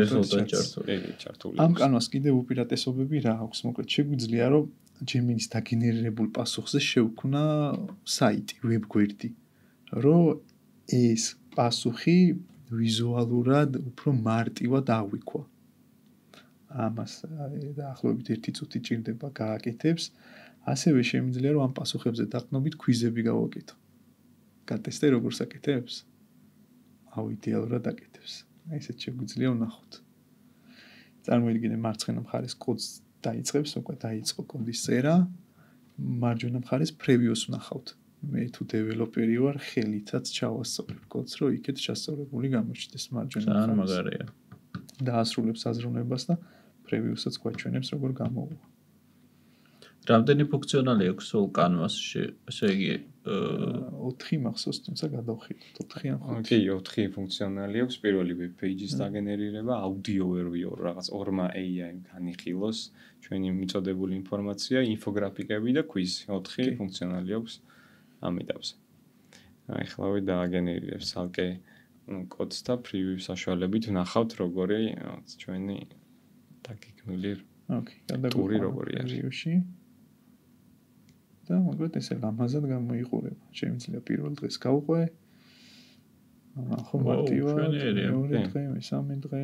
ამ Canvas კიდევ უპირატესობები რა აქვს? მოკლედ შეგვიძლია რომ Gemini-ს დაგენერირებულ პასუხზე შევქმნა საიტი, web გვერდი, რომ ეს პასუხი ვიზუალურად უფრო მარტივად აღვიქვა. ამას დაახლოებით 1 წუთი ჭირდება გააკეთებს. ასევე შემიძლია რომ ამ პასუხებზე დაყნობით ქვიზები გავაკეთო. გატესტე როგორ საკეთებს? იდეალურად აკეთებს. ესეც შეგვიძლია ვნახოთ. წარმოიდგინე მარცხენა მხარეს კოდს დაიწყებს, უკვე დაიწყო კოდის წერა, მარჯვენა მხარეს preview-ს ვნახავთ. მე თუ დეველოპერი ვარ, ხელითაც ჩავასწორებ კოდს, რომ იქეთ შესწორებული გამოჩნდეს მარჯვენა მხარეს. ძალიან მაგარია. დაასრულებს აზროვნებას და preview-საც გვაჩვენებს როგორ გამოვა. რამდენი ფუნქციონალი აქვს სულ Canvas-ში? ესე იგი 4 მახსოვს, თუმცა გადავხედოთ 4 ან 5. კი, 4 ფუნქციონალი აქვს. პირველი web page-ის დაგენერირება, აუდიო ვერ ვიორ, რაღაც ორმა AI-მ განიხილოს ჩვენი მიწოდებული ინფორმაცია, ინფოგრაფიკები და quiz. 4 ფუნქციონალი აქვს ამიტავზე. აი, ხლავი დააგენერირებს ალკე კოდს და preview საშუალებით ვნახავთ როგორი ჩვენი დაგეგმილი ტური როგორი არის. preview-ში. და მოკლედ ესე ლამაზად გამოიყურება. შემიძლია პირველ დღეს გავყვე. ხო მარტივად, მეორე დღე, მესამე დღე.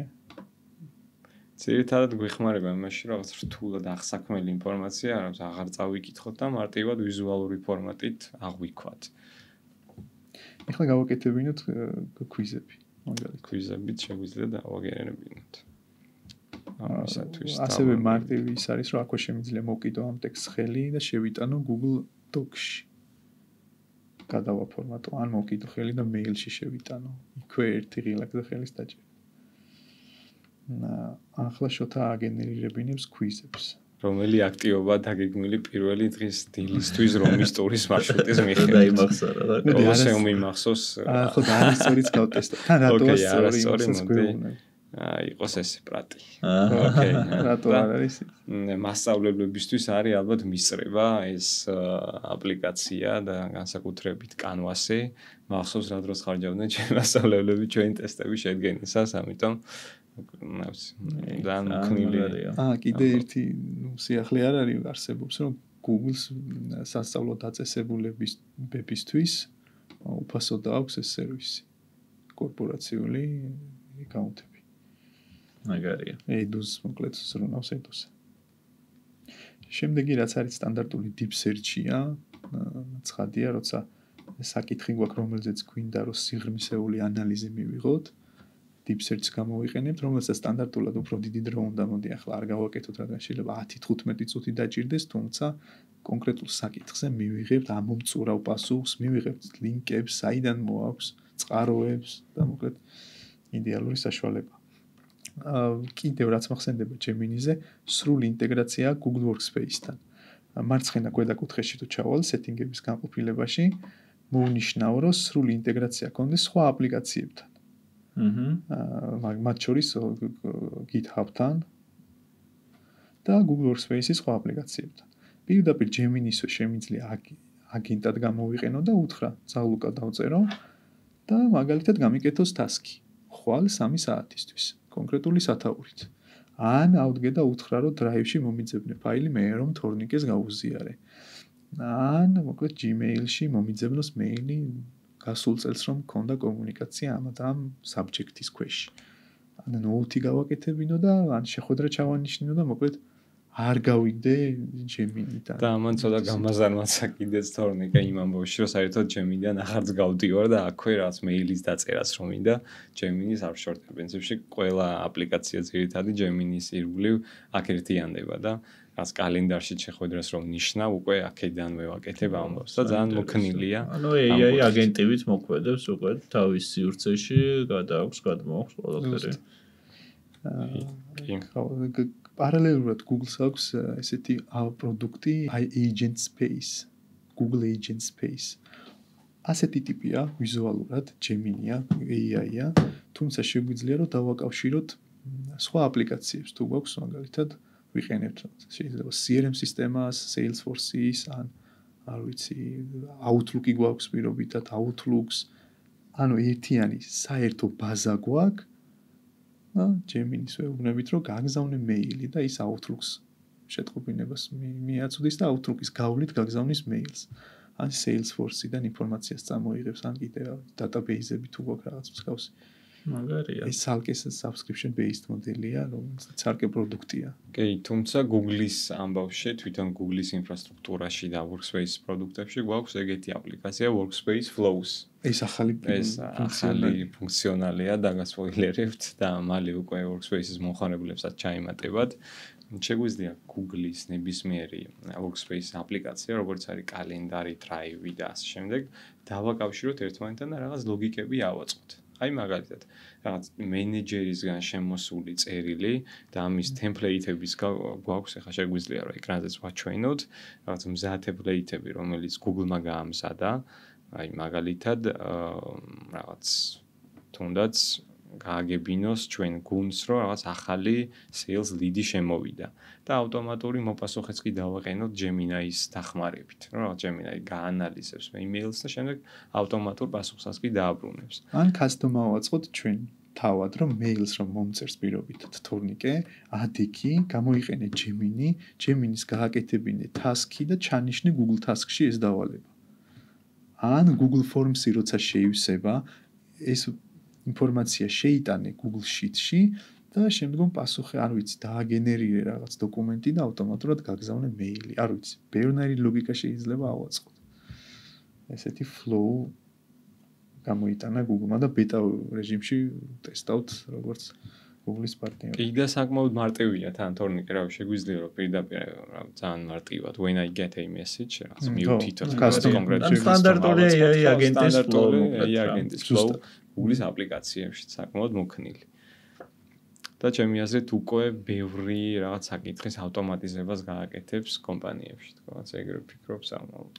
ძირითადად გვიხმარება იმაში, რომ რაღაც რთულად აღსაქმელი ინფორმაცია არის, აღარ წავიკითხოთ და მარტივად ვიზუალური ფორმატით აღვიქვათ. ეხლა გავაკეთებინოთ კვიზები. მაგალითად, კვიზებით შეგვიძლია დავაგენერებინოთ. ასევე მარტივი ის არის, რომ აქვე შემიძლია მოვკიდო ამ ტექსტს ხელი და შევიტანო Google Docs-ში. გადავაფორმატო, ან მოვკიდო ხელი და მეილში შევიტანო. იქვე ერთი ღილაკი და ხელის დაჭერა. ახლა შოთა აგენერირებინებს კვიზებს. რომელი აქტივობა დაგეგმილი პირველი დღის დილისთვის რომის ტურის მარშრუტის მიხედვით. დაიმახსა რა. კოლოსეუმი მახსოვს. ხო, და არის სწორიც გავტესტო. თან რატოა სწორი? იყოს ეს პრატი. ოკეი. რატო არ არის? მასწავლებლებისთვის არის ალბათ მისწრება ეს აპლიკაცია და განსაკუთრებით Canvas-ი. მახსოვს რა დროს ხარჯავდნენ ჩემი მასწავლებლები ჩვენი ტესტების შედგენისას, ამიტომ და მქნილია. კიდე ერთი სიახლე არ არის არსებობს, რომ Google-ს სასწავლო დაწესებულების ბებისთვის უფასოდ აქვს ეს სერვისი. კორპორაციული აკაუნტები. მაგარია. Edus მოკლედ ზრუნავს Edus-ზე. შემდეგი რაც არის სტანდარტული deep search-ია, ცხადია, როცა საკითხი გვაქვს, რომელზეც გვინდა რომ სიღრმისეული ანალიზი მივიღოთ, deep search-ს გამოვიყენებთ, რომელსაც სტანდარტულად უფრო დიდი დრო უნდა მოდი, ახლა არ გავაკეთოთ, რადგან შეიძლება 10-15 წუთი დაჭირდეს, თუმცა კონკრეტულ საკითხზე მივიღებთ ამომწურავ პასუხს, მივიღებთ ლინკებს, საიდან მოაქვს, წყაროებს და მოკლედ იდეალური საშუალება. კიდევ რაც მახსენდება Gemini-ზე, სრული ინტეგრაცია Google Workspace-თან. მარცხენა ქვედა კუთხეში თუ ჩავალ სეტინგების განყოფილებაში, მოვნიშნავ, რომ სრული ინტეგრაცია გქონდეს სხვა აპლიკაციებთან. მათ შორის GitHub-თან და Google Workspace-ის სხვა აპლიკაციებთან. პირდაპირ Gemini-ს შემიძლია აგენტად გამოვიყენო და უთხრა, ძალუკა დავწერო და მაგალითად გამიკეთოს ტასკი. ხვალ 3 საათისთვის. კონკრეტული სათაურით. ან ავდგე და უთხრა, რომ Drive-ში მომიძებნე ფაილი მე რომ თორნიკეს გავუზიარე. ან მოკლედ Gmail-ში მომიძებნოს მეილი გასულ წელს რომ მქონდა კომუნიკაცია ამ subject-ის ქვეშ. ან note-ი გავაკეთებინო და ან შეხვედრა ჩავანიშნინო და მოკლედ არ გავიდე Gemini-დან. და ამან ცოტა გამაზარმაცა კიდეც თორნიკა იმ ამბავში, რომ საერთოდ Gemini-დან აღარც გავდივარ და აქვე რაც მეილის დაწერას რომ მინდა, Gemini-ს არ შორტებ. პრინციპში ყველა აპლიკაცია ძირითადად Gemini-ის ირგვლივ აქ ერთიანდება და რაც კალენდარში შეხვედრას რომ ნიშნავ, უკვე აქედან მევაკეთებ ამბავს და ძალიან მოქნილია. ანუ AI აგენტივით მოქმედებს უკვე თავის სივრცეში, გადააქვს გადმოაქვს ყველაფერი. პარალელურად Google-ს აქვს ესეთი პროდუქტი Agent Space, Google Agent Space. ასეთი ტიპია ვიზუალურად Gemini-ა, AI-ა, თუმცა შეგვიძლია რომ დავაკავშიროთ სხვა აპლიკაციებს, თუ გვაქვს მაგალითად ვიყენებთ შეიძლება CRM სისტემას, Salesforce-ის, ან არ ვიცი, Outlook-ი გვაქვს პირობითად, Outlook-ს, ანუ ერთიანი საერთო ბაზა გვაქვს. Gemini-ს ვეუბნებით, რომ გაგზავნე მეილი და ის Outlook-ს შეტყობინებას მიაწვდის და Outlook-ის გავლით გაგზავნის მეილს. ან Salesforce-დან ინფორმაციას წამოიღებს, ან კიდევ დატაბეიზები თუ გვაქვს რაღაც მსგავსი. მაგარია. ეს ცალკე subscription based მოდელია, რომელიც ცალკე პროდუქტია. კი, თუმცა Google-ის ამბავში, თვითონ Google-ის ინფრასტრუქტურაში და Workspace პროდუქტებში გვაქვს ეგეთი აპლიკაცია Workspace Flows. ეს ახალი ფუნქციონალია და გასპოილერებთ და მალე უკვე Workspace-ის მომხმარებლებსაც ჩაიმატებათ. შეგვიძლია Google-ის ნებისმიერი Workspace აპლიკაცია, როგორც არის კალენდარი, Drive და ასე შემდეგ, დავაკავშიროთ ერთმანეთთან და რაღაც ლოგიკები ავაწყოთ. აი მაგალითად, რაღაც მენეჯერისგან შემოსული წერილი და ამის ტემპლეიტების გვაქვს, ახლა შეგვიძლია რა ეკრანზეც ვაჩვენოთ, რაღაც მზა ტემპლეიტები, რომელიც Google-მა გაამზადა, აი მაგალითად, რაღაც თუნდაც გააგებინოს ჩვენ გუნდს, რომ რაღაც ახალი sales lead-ი შემოვიდა და ავტომატური მოპასუხეც კი დავაყენოთ Gemini-ის დახმარებით, რომ რაღაც Gemini გაანალიზებს email-ს და შემდეგ ავტომატურ პასუხსაც კი დააბრუნებს. ან custom ავაწყოთ ჩვენ თავად, რომ mails რომ მომწერს პირობითად თორნიკე, ADK გამოიყენე Gemini-ის გააკეთებინე task-ი და ჩანიშნე Google Task-ში ეს დავალება. ან Google Forms-ი როცა შეივსება, ეს ინფორმაცია შეიტანე Google Sheet-ში და შემდგომ პასუხი, არ ვიცი, დააგენერირე რაღაც დოკუმენტი და ავტომატურად გაგზავნე მეილი. არ ვიცი, ბევრნაირი ლოგიკა შეიძლება ავაწყოთ. ესეთი flow გამოიტანა Google-მა და beta რეჟიმში ტესტავთ როგორც Google-ის პარტნიორი. კი და საკმაოდ მარტივია თან თორნიკე, რა შეგვიძლია რომ პირდაპირ ძალიან მარტივად when I get a message, რაღაც მიუთითოთ კონკრეტულად სტანდარტული AI აგენტის flow Google-ის აპლიკაციებში საკმაოდ მოქნილი. და ჩემი აზრით უკვე ბევრი რაღაც საკითხის ავტომატიზებას გააკეთებს კომპანიებში, თქო, ეგრე ვფიქრობ საკმაოდ.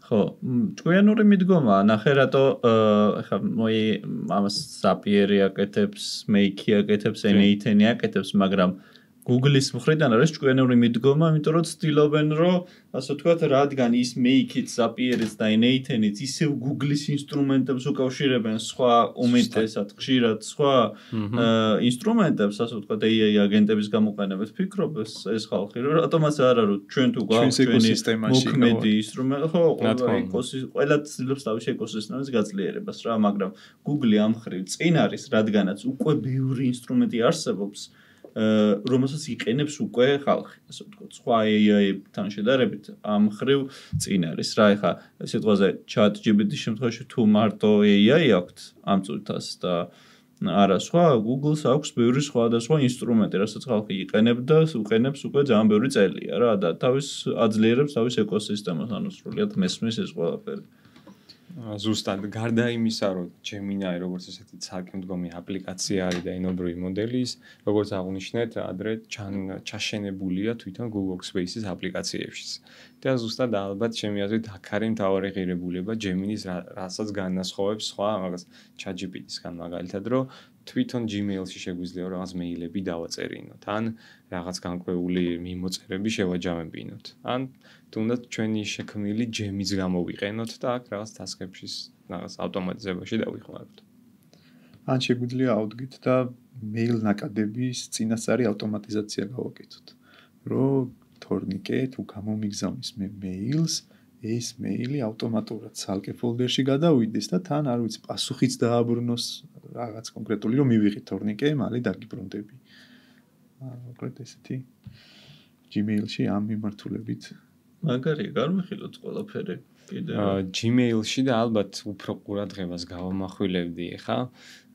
ხო, ჭკვიანური მიდგომა, ნახე რატო ეხლა ამას Zapier-ი აკეთებს, Make-ი აკეთებს, N8-ი აკეთებს, მაგრამ Google-ის მხრიდან არის ჭკვიანური მიდგომა, იმიტომ რომ ცდილობენ, რომ ასე ვთქვათ, რადგან ის Make-იც, Zapier-იც და N8-იც ისევ Google-ის ინსტრუმენტებს უკავშირებენ სხვა უმეტესად, ხშირად სხვა ინსტრუმენტებს, ასე ვთქვათ, AI აგენტების გამოყენებით ფიქრობს ეს ხალხი, რომ რატომაც არ არის ჩვენ თუ გვაქვს ჩვენი მოქმედი ინსტრუმენტი, ხო, ყველა ცდილობს თავისი ეკოსისტემის გაძლიერებას რა, მაგრამ Google-ი ამ მხრივ წინ არის, რადგანაც უკვე ბევრი ინსტრუმენტი არსებობს. რომელსაც იყენებს უკვე ხალხი, ასე ვთქვათ, სხვა AI-თან შედარებით ამ მხრივ წინ არის. რა ეხა სიტყვაზე ChatGPT-ის შემთხვევაში თუ მარტო AI აქვთ ამ წუთას და არა სხვა, Google-ს აქვს ბევრი სხვადასხვა ინსტრუმენტი, რასაც ხალხი უყენებს უკვე ძალიან ბევრი წელია რა და თავის აძლიერებს თავის ეკოსისტემას, ანუ სრულიად მესმის ეს ყველაფერი. ზუსტად გარდა იმისა, რომ Gemini როგორც ესეთი ცალკემდგომი აპლიკაცია არის და ენობრივი მოდელი ის, როგორც აღნიშნეთ, ადრე ჩაშენებულია თვითონ Google Workspace-ის აპლიკაციებშიც. და ზუსტად ალბათ ჩემი აზრით აქ არის მთავარი ღირებულება Gemini-ის, რასაც განასხვავებს სხვა რაღაც ChatGPT-ისგან მაგალითად, რომ თვითონ Gmail-ში შეგვიძლია რაღაც მეილები დავაწერინოთ, ან რაღაც განკვეული მიმოწერები შევაჯამებინოთ. ან თუნდაც ჩვენი შექმნილი Gem-იც გამოვიყენოთ და აქ რაღაც task-ებში რაღაც ავტომატიზებაში დავიხმაროთ. ან შეგვიძლია ავდგეთ და mail ნაკადების წინასწარი ავტომატიზაცია გავაკეთოთ. რომ თორნიკე თუ გამომიგზავნის მე mails, ეს მეილი ავტომატურად ცალკე ფოლდერში გადავიდეს და თან არ ვიცი პასუხიც დააბრუნოს რაღაც კონკრეტული რომ მივიღეთ თორნიკე, მალე დაგიბრუნდები. კონკრეტ ესეთი Gmail-ში ამ მიმართულებით მაგარია, გამიხილოთ ყველაფერი. Gmail-ში და ალბათ უფრო ყურადღებას გავამახვილებდი ხა.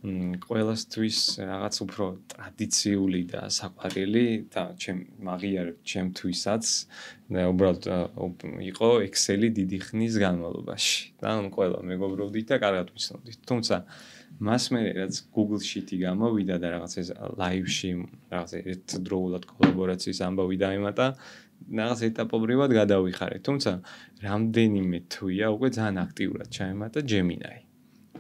ყველასთვის რაღაც უფრო ტრადიციული და საყვარელი და მაგიარებ ჩემთვისაც და უბრალოდ იყო Excel-ი დიდი ხნის განმავლობაში. და ყველა მეგობრობდით და კარგად ვიცნობდით. თუმცა მას მერე რაც Google Sheet-ი გამოვიდა და რაღაც ეს live-ში რაღაც ერთდროულად კოლაბორაციის ამბავი დაემატა, რაღაც ეტაპობრივად გადავიხარეთ. თუმცა რამდენიმე თვეა უკვე ძალიან აქტიურად ჩაემატა Gemini.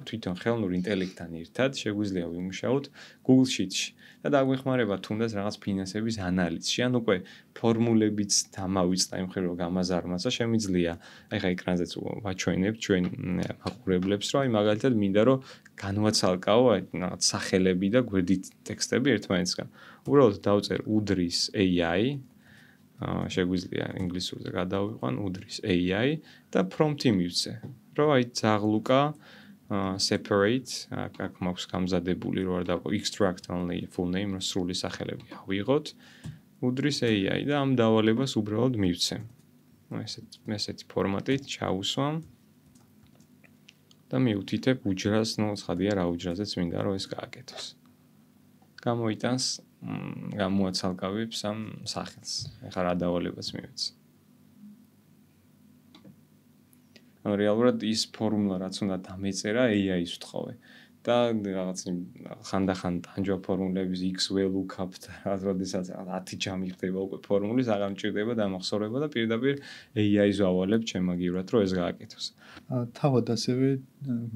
თვითონ ხელოვნურ ინტელექტთან ერთად შეგვიძლია ვიმუშაოთ Google Sheet-ში და დაგვეხმარება თუნდაც რაღაც ფინანსების ანალიზში, ან უკვე ფორმულებიც დამავიწყდა იმ ხერ რომ გამაზარმაცა შემიძლია. აი ხა ეკრანზეც ვაჩვენებ ჩვენ მაყურებლებს, რომ აი მაგალითად მინდა რომ განვაცალკაო აი რაღაც სახელები და გვერდით ტექსტები ერთმანეთსგან. უბრალოდ დავწერ უდრის AI, შეგვიძლია ინგლისურზე გადავიყვან უდრის AI და prompt-ი მივცე. რომ აი ძაღლუკა separate, აქ მაქვს გამზადებული რომ არ დავყო extract only full name, რომ სრული სახელები ავიღოთ. უდრის AI და ამ დავალებას უბრალოდ მივცემ. ესეთი ფორმატით ჩაუსვამ და მიუთითებ უჯრას, ცხადია რა უჯრაზეც მინდა რომ ეს გააკეთოს. გამოიტანს გამოაცალკავებს ამ სახელს. ეხლა რა დავალებას მივეცე. რეალურად ის ფორმულა რაც უნდა დამეწერა AI-ის ვთხოვე და რაღაც ხანდახან ტანჯვა ფორმულების x VLOOKUP და როდესაც 10 ჯამი ხდება უკვე ფორმულის, აღარ მჭირდება დამახსოვრება და პირდაპირ AI-ს ავალებ ჩემაგივრად, რომ ეს გააკეთოს. თავად ასევე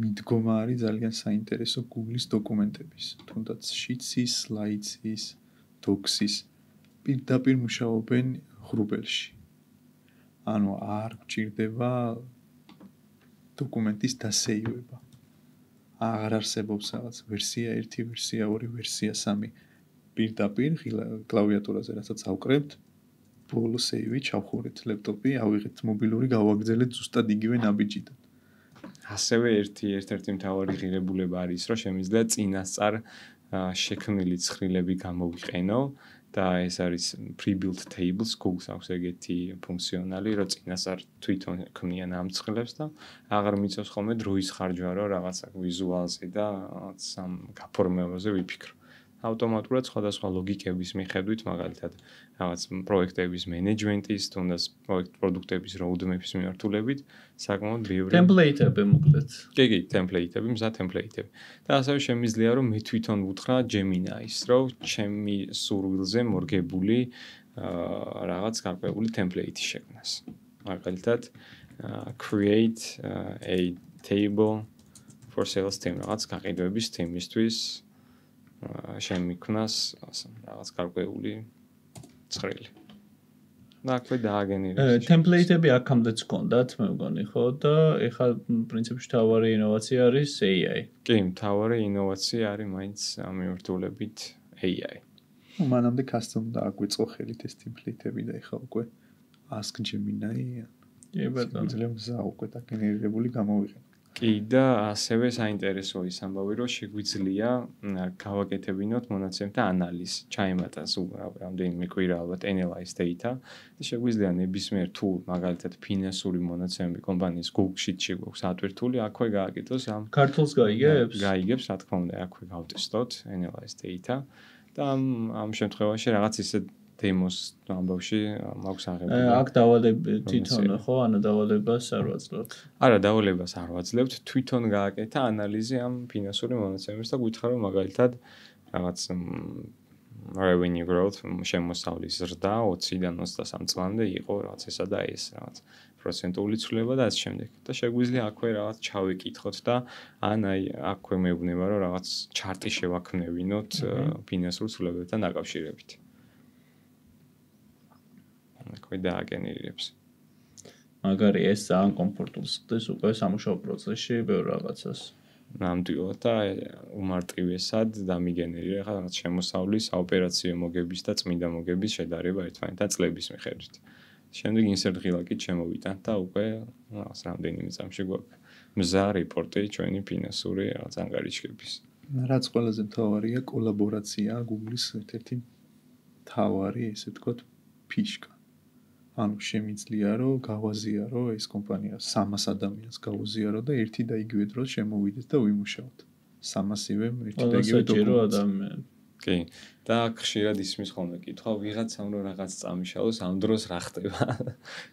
მიდგომა არის ძალიან საინტერესო Google-ის დოკუმენტების, თუნდაც Sheets-ის, Slides-ის, Docs-ის პირდაპირ მუშაობენ ღრუბელში. ანუ არ გჭირდება დოკუმენტის დასეივება. აღარ არსებობს რაღაც ვერსია 1, ვერსია 2, ვერსია 3. პირდაპირ კლავიატურაზე რასაც ავკრებთ, ბოლო სეივი ჩავხურეთ ლეპტოპი, ავიღეთ მობილური, გავაგრძელეთ ზუსტად იგივე ნაბიჯიდან. ასევე ერთ-ერთი მთავარი ღირებულება არის, რომ შემიძლია წინასწარ შექმნილი ცხრილები გამოვიყენო და ეს არის pre-built tables, Google-ს აქვს ეგეთი ფუნქციონალი, რომ წინასწარ თვითონ ქმნიან ამ ცხრილებს და აღარ მიწევს ხოლმე დროის ხარჯვა, რომ რაღაცა ვიზუალზე და სამ გაფორმებაზე ვიფიქრო. ავტომატურად სხვადასხვა ლოგიკების მიხედვით, მაგალითად, რაღაც პროექტების მენეჯმენტის, თუნდაც პროდუქტების roadmap-ის მიმართულებით, საკმაოდ ბევრი ტემპლეიტები მოკლედ. კი, ტემპლეიტები, მზა ტემპლეიტები. და ასევე შემიძლია რომ მე თვითონ ვუთხრა Gemini-ს, რომ ჩემი სურვილზე მორგებული რაღაც გარკვეული ტემპლეიტი შექმნას. მაგალითად, create a table for sales team, რაღაც გაყიდვების თემისთვის შემიქმნას რაღაც გარკვეული ცხრილი. და აქვე დააგენერებს. ტემპლეიტები აქამდეც ჰქონდათ, მე მგონი, ხო? და ეხლა პრინციპში თავარი ინოვაცია არის AI. კი, თავარი ინოვაცია არის მაინც მიმართულებით AI. მანამდე custom დააგვიწყო ხელით ეს ტემპლეიტები და ეხლა უკვე Ask Gemini. კი, ბატონო. შეიძლება უკვე დაგენერირებული გამოვიყენო. კი და ასევე საინტერესო ის ამბავი, რომ შეგვიძლია გავაკეთებინოთ მონაცემთა ანალიზი, ჩაემატას რამდენიმე კვირა ალბათ analyze data და შეგვიძლია ნებისმიერ თუ მაგალითად ფინანსური მონაცემები კომპანიის Google Sheet-ში გვაქვს ატვირთული, აქვე გააკეთოს ამ ქართულს გაიგებს? გაიგებს, რა თქმა უნდა, აქვე გავტესტოთ analyze data და ამ შემთხვევაში რაღაც ისე demos ამბავში მაქვს აღებული. აქ დავალებ თვითონ ხო, ანუ დავალებას არ ვაძლევთ. არა, დავალებას არ ვაძლევთ, თვითონ გააკეთა ანალიზი ამ ფინანსური მონაცემების და გითხრა რომ მაგალითად რაღაც revenue growth შემოსავლის ზრდა 20-დან 23 წლამდე იყო რაღაც ესა და ეს რაღაც პროცენტული ცვლილება და ასე შემდეგ. და შეგვიძლია აქვე რაღაც ჩავიკითხოთ და ან აი აქვე მეუბნება რომ რაღაც ჩარტი შევაქმნევინოთ ფინანსურ ცვლილებებთან დაკავშირებით. აქვე დააგენერირებს. მაგარი ეს ძალიან კომფორტულს ხდეს უკვე სამუშაო პროცესში ბევრ რაღაცას. ნამდვილად და უმარტივესად დამიგენერირა ხა რაღაც შემოსავლის, ოპერაციო მოგების და წმინდა მოგების შედარება ერთმანეთთან წლების მიხედვით. შემდეგ insert ღილაკით შემოვიტანთ და უკვე რაღაც რამდენიმე წამში გვაქვს მზა რეპორტი ჩვენი ფინანსური რაღაც ანგარიშგების. რაც ყველაზე მთავარია კოლაბორაცია Google-ის ერთ-ერთი მთავარი, ესე ვთქვათ, ფიშკა. ანუ შემიძლია რომ გავაზიარო ეს კომპანია 300 ადამიანს გავაზიარო და ერთი და იგივე დროს შემოვიდეთ და ვიმუშაოთ. 300-ივე ერთი და იგივე ადამიანი. კი. და ხშირად ისმის ხოლმე კითხვა, ვიღაცამ რომ რაღაც წამიშალოს, ამ დროს რა ხდება?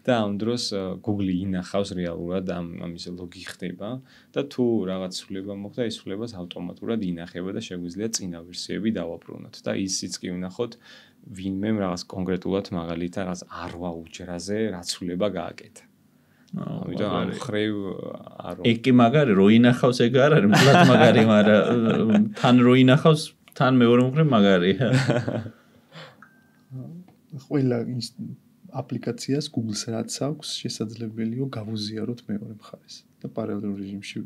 და ამ დროს Google ინახავს რეალურად ამის ლოგი ხდება და თუ რაღაც ცვლილება მოხდა, ეს ცვლილებას ავტომატურად ინახება და შეგვიძლია წინა ვერსიები დავაბრუნოთ და ისიც კი ვნახოთ ვინმე რაღაც კონკრეტულად მაგალითად რაღაც 8 უჯრაზე რა ცვლილება გააკეთა. ამიტომ ამ ხრივ არ ეგ კი მაგარი რო ინახავს ეგ არ არის, მკლად მაგარი, მაგრამ თან რო ინახავს თან მეორე მხრივ მაგარია. ყველა აპლიკაციას Google-ს რაც აქვს, შესაძლებელია გავუზიაროთ მეორე მხარეს და პარალელურ რეჟიმში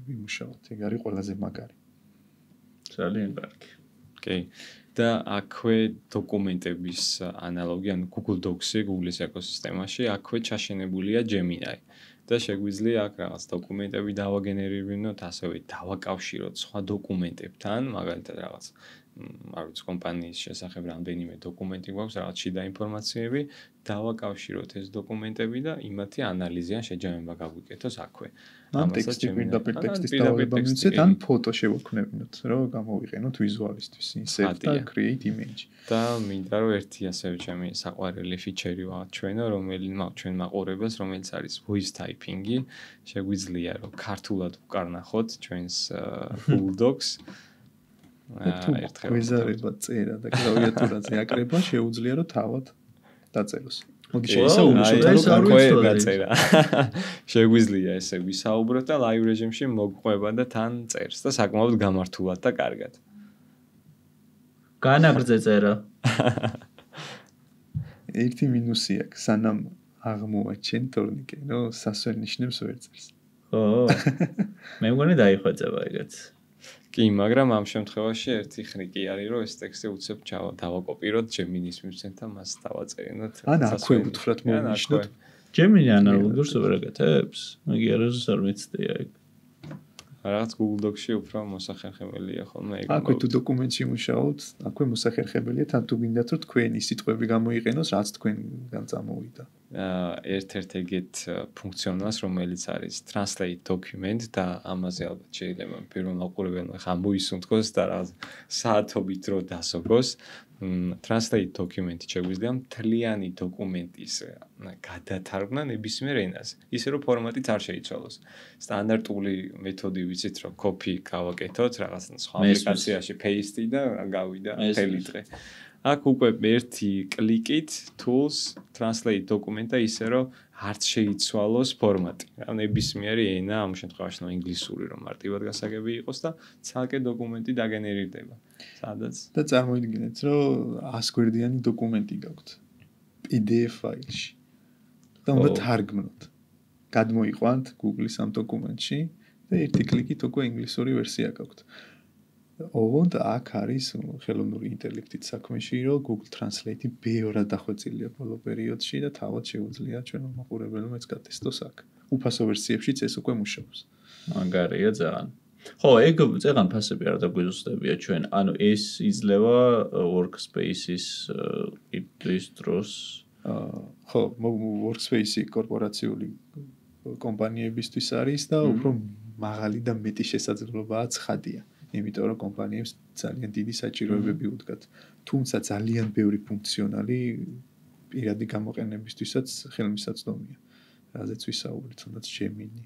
ვიმუშაოთ. ეგ არის ყველაზე მაგარი. ძალიან კარგი. კი. და აქვე დოკუმენტების ანალოგი, ანუ Google Docs-ი Google-ის ეკოსისტემაში, აქვე ჩაშენებულია Gemini. და შეგვიძლია აქ რაღაც დოკუმენტები დავაგენერირებინოთ, ასევე დავაკავშიროთ სხვა დოკუმენტებთან, მაგალითად რაღაც არ ვიცი კომპანიის შესახებ რამდენიმე დოკუმენტი გვაქვს, რაღაც შიდა ინფორმაციები, დავაკავშიროთ ეს დოკუმენტები და იმათი ანალიზი ან შეჯამება გაგვიკეთოს აქვე. ან ტექსტი პირდაპირ ტექსტის დავალება მიცეთ, ან ფოტო შევაქნევინოთ, რომ გამოვიყენოთ ვიზუალისტვის, insert და create image. და მინდა რომ ერთი ასევე ჩემი საყვარელი ფიჩერი ვაჩვენო, ჩვენ მაყურებელს, რომელიც არის voice type ტაიპინგი, შეგვიძლია რომ ქართულად უკარნახოთ ჩვენს Google Docs. გვეზარება წერა და კლავიატურაზე აკრება შეუძლია რომ თავად დაწეროს. მოდი შეისაუბროთ დაწერა. შეგვიძლია ესე ვისაუბროთ და live რეჟიმში მოგყვება და თან წერს და საკმაოდ გამართულად და კარგად. განაგრძე წერა. ერთი მინუსი აქვს, სანამ აღმოაჩენ თორნიკე, რომ სასვენნიშნებს ვერ წერს. ხო. მე მგონი დაიხვეწება ეგეც. კი, მაგრამ ამ შემთხვევაში ერთი ხნიკი არის, რომ ეს ტექსტი უცებ დავაკოპიროთ Gemini-ის მივცემთ და მას დავაწერინოთ. ან აქვე უთხრათ მოვნიშნოთ. Gemini ანალოგურს ვერ აკეთებს? მაგი არასდროს არ მიცდია ეგ. რაღაც Google Docs-ში უფრო მოსახერხებელია ხოლმე ეგ. აქვე თუ დოკუმენტში მუშაობთ, აქვე მოსახერხებელია, თან თუ გინდათ რომ თქვენი სიტყვები გამოიყენოს, რაც თქვენგან წამოვიდა. ერთ-ერთ ეგეთ ფუნქციონალს, რომელიც არის translate document და ამაზე ალბათ შეიძლება პირველ მაყურებელმა ამოისუნთქოს და რაღაც საათობით დრო დასოგოს. Translate document-ი შეგვიძლია მთლიანი დოკუმენტის გადათარგმნა ნებისმიერ ენაზე. ისე რომ ფორმატიც არ შეიცვალოს. სტანდარტული მეთოდი ვიცით რომ copy გავაკეთოთ რაღაც სხვა აპლიკაციაში paste და გავიდა მთელი დღე. აქ უკვე ერთი კლიკით tools translate დოკუმენტა ისე რომ არც შეიცვალოს ფორმატი. ნებისმიერი ენა ამ შემთხვევაში ინგლისური რომ მარტივად გასაგები იყოს და ცალკე დოკუმენტი დაგენერირდება. სადაც და წარმოიდგინეთ რომ 100 გვერდიანი დოკუმენტი გაქვთ PDF ფაილში. და უნდა თარგმნოთ. გადმოიყვანთ Google-ის ამ დოკუმენტში და ერთი კლიკით უკვე ინგლისური ვერსია გაქვთ. ოღონდ აქ არის ხელოვნური ინტელექტით საქმეში, რომ Google Translate-ი ბევრად დახვეწილია ბოლო პერიოდში და თავად შეუძლია ჩვენმა მაყურებელმა ეს გატესტოს აქ. უფასო ვერსიებშიც ეს უკვე მუშაობს. მაგარია ძალიან. ხო, ეგ წეგან ფასები არ დაგვიზუსტებია ჩვენ. ანუ ეს იძლევა Workspace-ის ის დროს. ხო, Workspace-ი კორპორაციული კომპანიებისთვის არის და უფრო მაღალი და მეტი შესაძლებლობაა ცხადია. იმიტომ რომ კომპანიებს ძალიან დიდი საჭიროებები უდგათ. თუმცა ძალიან ბევრი ფუნქციონალი პირადი გამოყენებისთვისაც ხელმისაწვდომია. რაზეც ვისაუბრეთ, თუნდაც Gemini.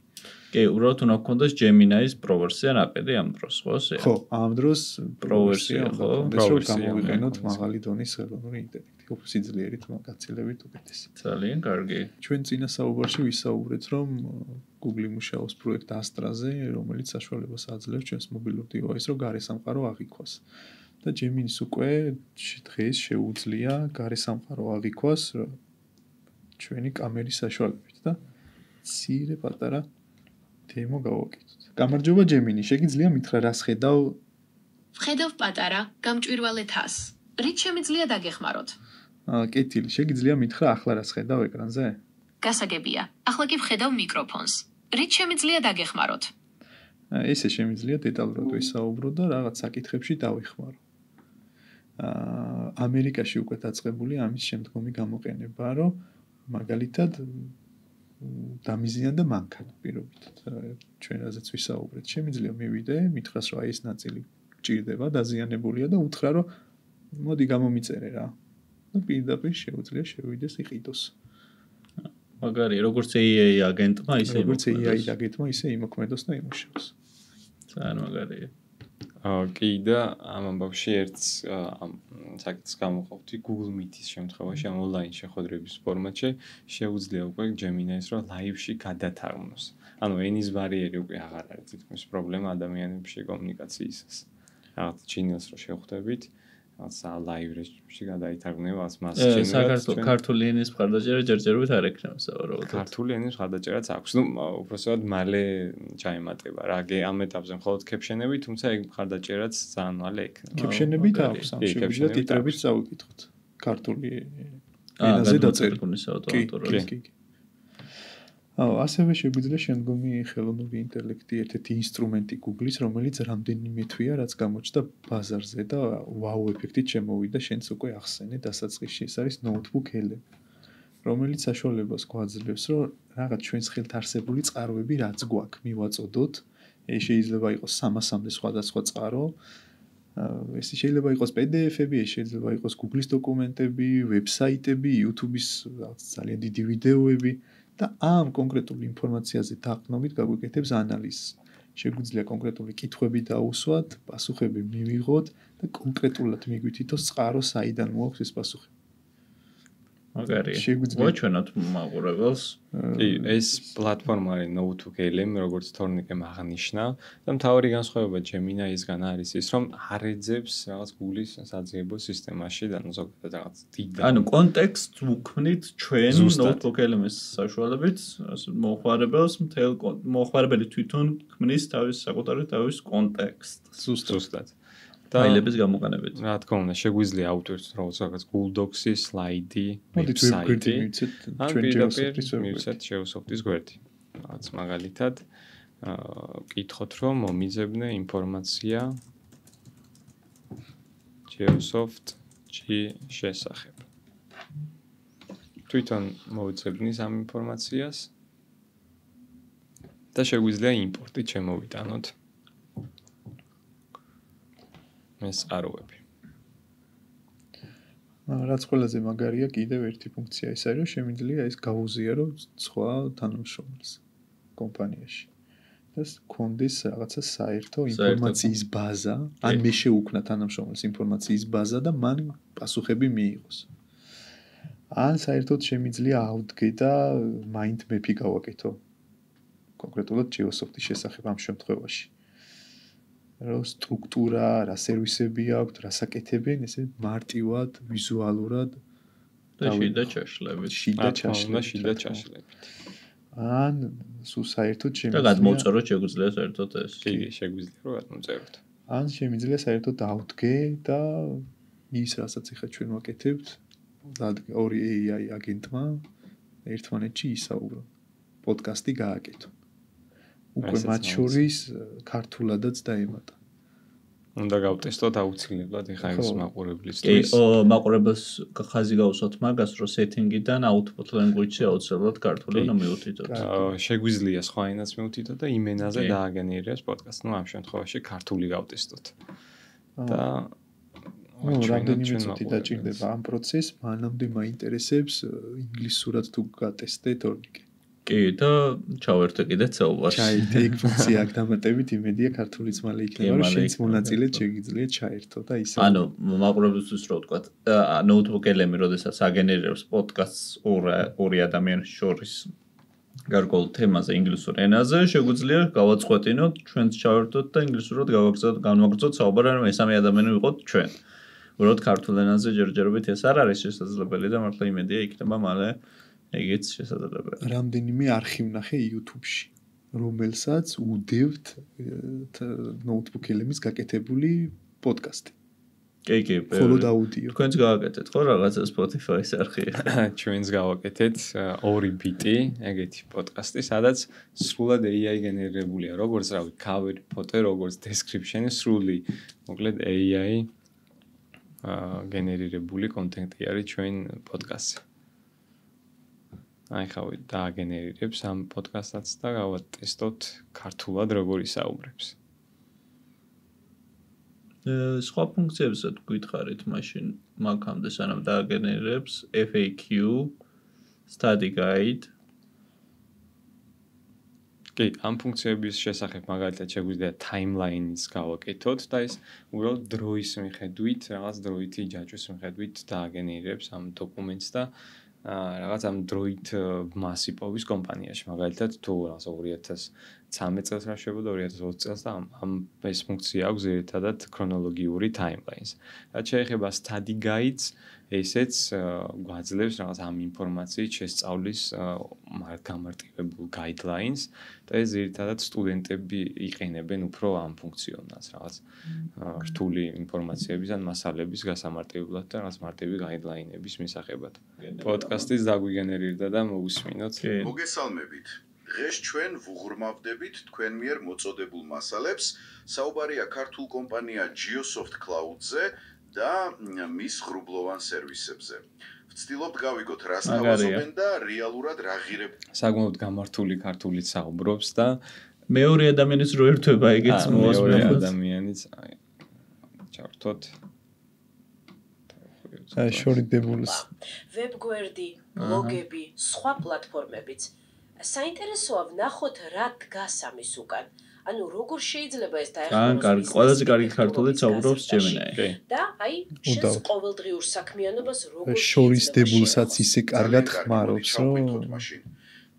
კი, უბრალოდ უნდა გქონდეს Gemini-ის Pro ვერსია ნაყიდი ამ დროს, ხო? ხო, ამ დროს Pro ვერსია, ხო? რომ გამოვიყენოთ მაღალი დონის ხელოვნური ინტელექტი, უფრო სიძლიერით მაგაცილებით უკეთესი. ძალიან კარგი. ჩვენ წინა საუბარში ვისაუბრეთ, რომ Google მუშაობს პროექტ Astra-ზე, რომელიც საშუალებას აძლევს ჩვენს მობილურ device-ს, რომ გარესამყარო აღიქვას. და Gemini-ს უკვე დღეს შეუძლია გარესამყარო აღიქვას ჩვენი კამერის საშუალებით და ცირე პატარა დემო გავაკეთოთ. გამარჯობა Gemini, შეგიძლია მითხრა რას ხედავ? ვხედავ პატარა, გამჭვირვალე თას. რით შემიძლია დაგეხმაროთ? კეთილი, შეგიძლია მითხრა ახლა რას ხედავ ეკრანზე? გასაგებია. ახლა კი ვხედავ მიკროფონს. რით შემიძლია დაგეხმაროთ? ესე შემიძლია დეტალურად ვისაუბრო და რაღაც საკითხებში დავეხმარო. ამერიკაში უკვე დაწყებულია ამის შემდგომი გამოყენება, რომ მაგალითად დამიზიანდა მანქანა პირობითად. ჩვენ რაზეც ვისაუბრეთ, შემიძლია მივიდე, მითხრას რომ აი ეს ნაწილი გჭირდება, დაზიანებულია და უთხრა რომ მოდი გამომიწერე რა. და პირდაპირ შეუძლია შევიდეს იყიდოს. მაგარია, როგორც AI აგენტმა, ისე როგორც AI აგენტმა, ისე იმოქმედოს და იმუშაოს. ძალიან მაგარია. კი და ამ ამბავში ერთს საკითხს გამოყოფდი Google Meet-ის შემთხვევაში ამ ონლაინ შეხვედრების ფორმატში შეუძლია უკვე Gemini-ს რომ live-ში გადათარგმნოს. ანუ ენის ბარიერი უკვე აღარ არის თითქმის პრობლემა ადამიანებში კომუნიკაციისას. რაღაც channels რო შევხვდებით, რაღაც live რეჟიმში გადაითარგმნება მას channel-ს. ქართული ენის მხარდაჭერა ჯერჯერობით არ ექნება სავარაუდოდ. ქართული ენის მხარდაჭერაც აქვს. ნუ უბრალოდ მალე ჩაემატება რა. ამ ეტაპზე მხოლოდ caption-ები, თუმცა ეგ მხარდაჭერაც ძალიან მალე ექნება. Caption-ები აქვს, ამ შეგვიძლია ტიტრებით წავიკითხოთ. ქართული ენაზე დაწერილი ავტომატურად. კი. ასევე შეგვიძლია შემდგომი ხელოვნური ინტელექტი ერთ-ერთი ინსტრუმენტი Google-ის, რომელიც რამდენიმე თვეა რაც გამოჩნდა ბაზარზე და ვაუ ეფექტით შემოვიდა, შენც უკვე ახსენე დასაწყისში. ეს არის notebook L, რომელიც საშუალებას გვაძლევს, რომ რაღაც ჩვენს ხელთ არსებული წყაროები რაც გვაქვს, მივაწოდოთ. ეს შეიძლება იყოს 300-მდე სხვადასხვა წყარო. ეს შეიძლება იყოს PDF-ები, ეს შეიძლება იყოს Google-ის დოკუმენტები, ვებსაიტები, YouTube-ის ძალიან დიდი ვიდეოები. და ამ კონკრეტული ინფორმაციაზე დაყრდნობით გაგვიკეთებს ანალიზს. შეგვიძლია კონკრეტული კითხვები დაუსვათ, პასუხები მივიღოთ და კონკრეტულად მიგვითითოს წყარო საიდან მოაქვს ეს პასუხი. მაგარია. შეგვიძლია- ვაჩვენოთ მაყურებელს. კი, ეს პლატფორმა არის Notebook.lm, როგორც თორნიკემ აღნიშნა და მთავარი განსხვავება Gemini-ისგან არის ის, რომ არ ეძებს რაღაც Google-ის საძიებო სისტემაში და ნუ ზოგადად რაღაც დიდ ანუ კონტექსტს ვუქმნით ჩვენ ზუსტად. Notebook.lm-ის საშუალებით მოხმარებელს მოხმარებელი თვითონ ქმნის თავის საკუთარი თავის კონტექსტს. ზუსტად. ფაილების გამოყენებით. რა თქმა უნდა, შეგვიძლია ავტორს რაღაც Google Docs-ი, სლაიდი, მოდით ვებგვერდი ვებსაიტი. მივცეთ ან ჩვენ პირდაპირ Geosoftis ვებგვერდი. მივცეთ Geosoftis გვერდი. რაღაც მაგალითად, კითხოთ რომ მომიძებნე ინფორმაცია Geosoft-ში შესახებ. თვითონ მოვიძებნის ამ ინფორმაციას და შეგვიძლია იმპორტით შემოვიტანოთ მეწყაროები. რაც ყველაზე მაგარია კიდევ ერთი ფუნქცია ის არის, რომ შემიძლია ეს გაუზიარო სხვა თანამშრომელს კომპანიაში. და კონდეს რაღაცა საერთო ინფორმაციის ბაზა, ან მე შეუქმნა თანამშრომელს ინფორმაციის ბაზა და მან პასუხები მიიღოს. ან საერთოდ შემიძლია ავდგე და mind map-ი გავაკეთო. კონკრეტულად Geosoft-ის შესახებ ამ შემთხვევაში. რა სტრუქტურა, რა სერვისები აქვს, რა საკეთებენ, ესე მარტივად, ვიზუალურად და შიდა ჩაშლებით. შიდა ჩაშლებით. შიდა ჩაშლებით. ან სულ საერთოდ და შემიძლია გადმოვწეროთ შეგვიძლია საერთოდ ეს. კი, შეგვიძლია რომ გადმოწეროთ. ან შემიძლია საერთოდ ავდგე და ის რასაც ახლა ჩვენ ვაკეთებთ, ორი AI აგენტმა ერთმანეთში ისაუბრონ. პოდკასტი გააკეთო. უკვე ესეც მათ შორის ქართულადაც დაემატა. უნდა გავტესტოთ აუცილებლად ახლა ეს ხო. კი, მაყურებლისთვის. მაყურებელს ხაზი გავუსვათ მაგას, რომ setting-დან output language-ი აუცილებლად ქართული უნდა მივუთითოთ. შეგვიძლია სხვა ენას მივუთითოთ და იმ ენაზე კი. დააგენერებს პოდკასტი. ნუ ამ შემთხვევაში ქართული გავტესტოთ. და ნუ ჩვენ რამდენიმე ჩვენ წუთი მაყურებელს. დაჭირდება ამ პროცესს, მანამდე მაინტერესებს ინგლისურად თუ გატესტეთ ორნიკე. კი, და ჩავერთე კიდე ცეობას. ჩაერთე იქ ფუნქცია აქვს დამატებით, იმედია ქართულიც მალე იქნება, რომ მალე შენც იქნება, მონაწილედ ხო. შეგიძლია ჩაერთო და ისე. ანუ მაყურებელთვის რო ვთქვათ, Notebook.lm-ი როდესაც აგენერირებს პოდკასტს ორი ადამიანის შორის გარკვეულ თემაზე ინგლისურ ენაზე, შეგვიძლია გავაწყვეტინოთ, ჩვენც ჩავერთოთ და ინგლისურად განვაგრძოთ საუბარი, რომ მესამე ადამიანი ვიყოთ ჩვენ. უბრალოდ ქართულ ენაზე ჯერჯერობით ეს არ არის შესაძლებელი და მართლა იმედია იქნება მალე ეგეც შესაძლებელი. რამდენიმე არხი ვნახე YouTube-ში, რომელსაც უდევთ Notebook.lm-ის გაკეთებული პოდკასტი. კი, მხოლოდ აუდიო. თქვენც გააკეთეთ ხო რაღაცა Spotify-ის არხი? ჩვენს გავაკეთეთ 2 ბიტი ეგეთი პოდკასტი, სადაც სრულად AI გენერირებულია, როგორც რავი, cover photo, როგორც description-ი სრული, მოკლედ AI გენერირებული კონტენტი არის ჩვენ პოდკასტზე. აი ხავი დააგენერირებს ამ პოდკასტსაც და გავატესტოთ ქართულად როგორ ისაუბრებს. სხვა ფუნქციებსაც გითხარით მაშინ მაგამდე სანამ დააგენერებს FAQ, study guide. კი, ამ ფუნქციების შესახებ მაგალითად შეგვიძლია timeline-ის გავაკეთოთ და ეს უბრალოდ დროის მიხედვით, რაღაც დროითი ჯაჭვის მიხედვით დააგენერირებს ამ დოკუმენტს და რაღაც ამ დროით მას იპოვის კომპანიაში. მაგალითად, თუ რაღაც 2013 წელს რა შეებოდა 2020 წელს და ამ ეს ფუნქცია აქვს ერთადად ქრონოლოგიური timelines. რაც შეეხება study guides, ესეც გვაძლევს რაღაც ამ ინფორმაციის შესწავლის გამარტივებულ guidelines და ეს ერთადად სტუდენტები იყენებენ უფრო ამ ფუნქციონალს, რაღაც რთული ინფორმაციების ან მასალების გასამარტივებლად და რაღაც მარტივი guideline-ების მისაღებად. პოდკასტის დაგვიგენერირდა და მოგусმინოთ. მოგესალმებით. დღეს ჩვენ ვუღრმავდებით თქვენ მიერ მოწოდებულ მასალებს. საუბარია ქართულ კომპანია Geosoft Cloud-ზე და მის ღრუბლოვან სერვისებზე. ვცდილობთ გავიგოთ რა სთავაზობენ და რეალურად რა ღირებულება. საკმაოდ გამართული ქართულით საუბრობს და მეორე ადამიანის რო ერთვება ეგეც მეორე მოასმინოთ. ადამიანიც აი ჩავთოთ. შორიდებულს. ვებგვერდი, ბლოგები, სხვა პლატფორმებიც. საინტერესოა ვნახოთ რა დგას ამის უკან. ანუ როგორც შეიძლება ეს ძალიან კარგი, ყველაზე კარგი ქართულით საუბრობს Gemini. და აი შენს ყოველდღიურ საქმიანობას როგორ შორისდებულსაც ისე კარგად ხმარობს, რომ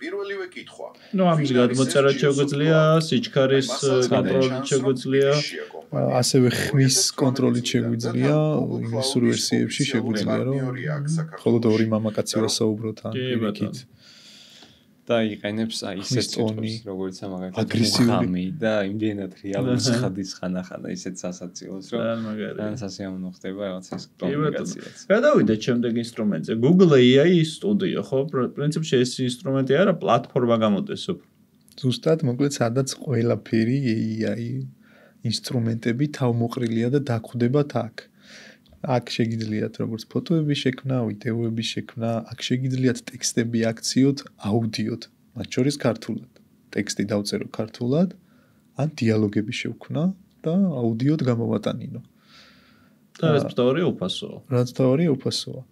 პირველივე კითხვა. ნუ ამის გადმოწერა შეგვიძლია, სიჩქარის კონტროლი შეგვიძლია, ასევე ხმის კონტროლი შეგვიძლია, ინგლისურ ვერსიებში შეგვიძლია, რომ მხოლოდ ორი მამაკაცი ვასაუბროთ ან პირიქით. და იყენებს აი ისეთ ტონს, როგორც მაგალითად აგრესიული და იმდენად რეალურ ხადის ხანახანა ისეთ სასაცილოს, რომ ძალიან სასიამოვნო ხდება რაღაც ეს კომუნიკაციაც. გადავიდეთ შემდეგ ინსტრუმენტზე. Google AI Studio, ხო? პრინციპში ეს ინსტრუმენტი არა, პლატფორმა გამოდის უფრო. ზუსტად, მოკლედ, სადაც ყველაფერი AI ინსტრუმენტები თავმოყრილია და დაგვხვდებათ აქ. აქ შეგიძლიათ როგორც ფოტოების შექმნა, ვიდეოების შექმნა, აქ შეგიძლიათ ტექსტები აქციოთ აუდიოდ, მათ შორის ქართულად. ტექსტი დავწერო ქართულად, ან დიალოგები შევქმნა და აუდიოდ გამოვატანინო. და ეს თორე უფასოა. რაც თორე უფასოა.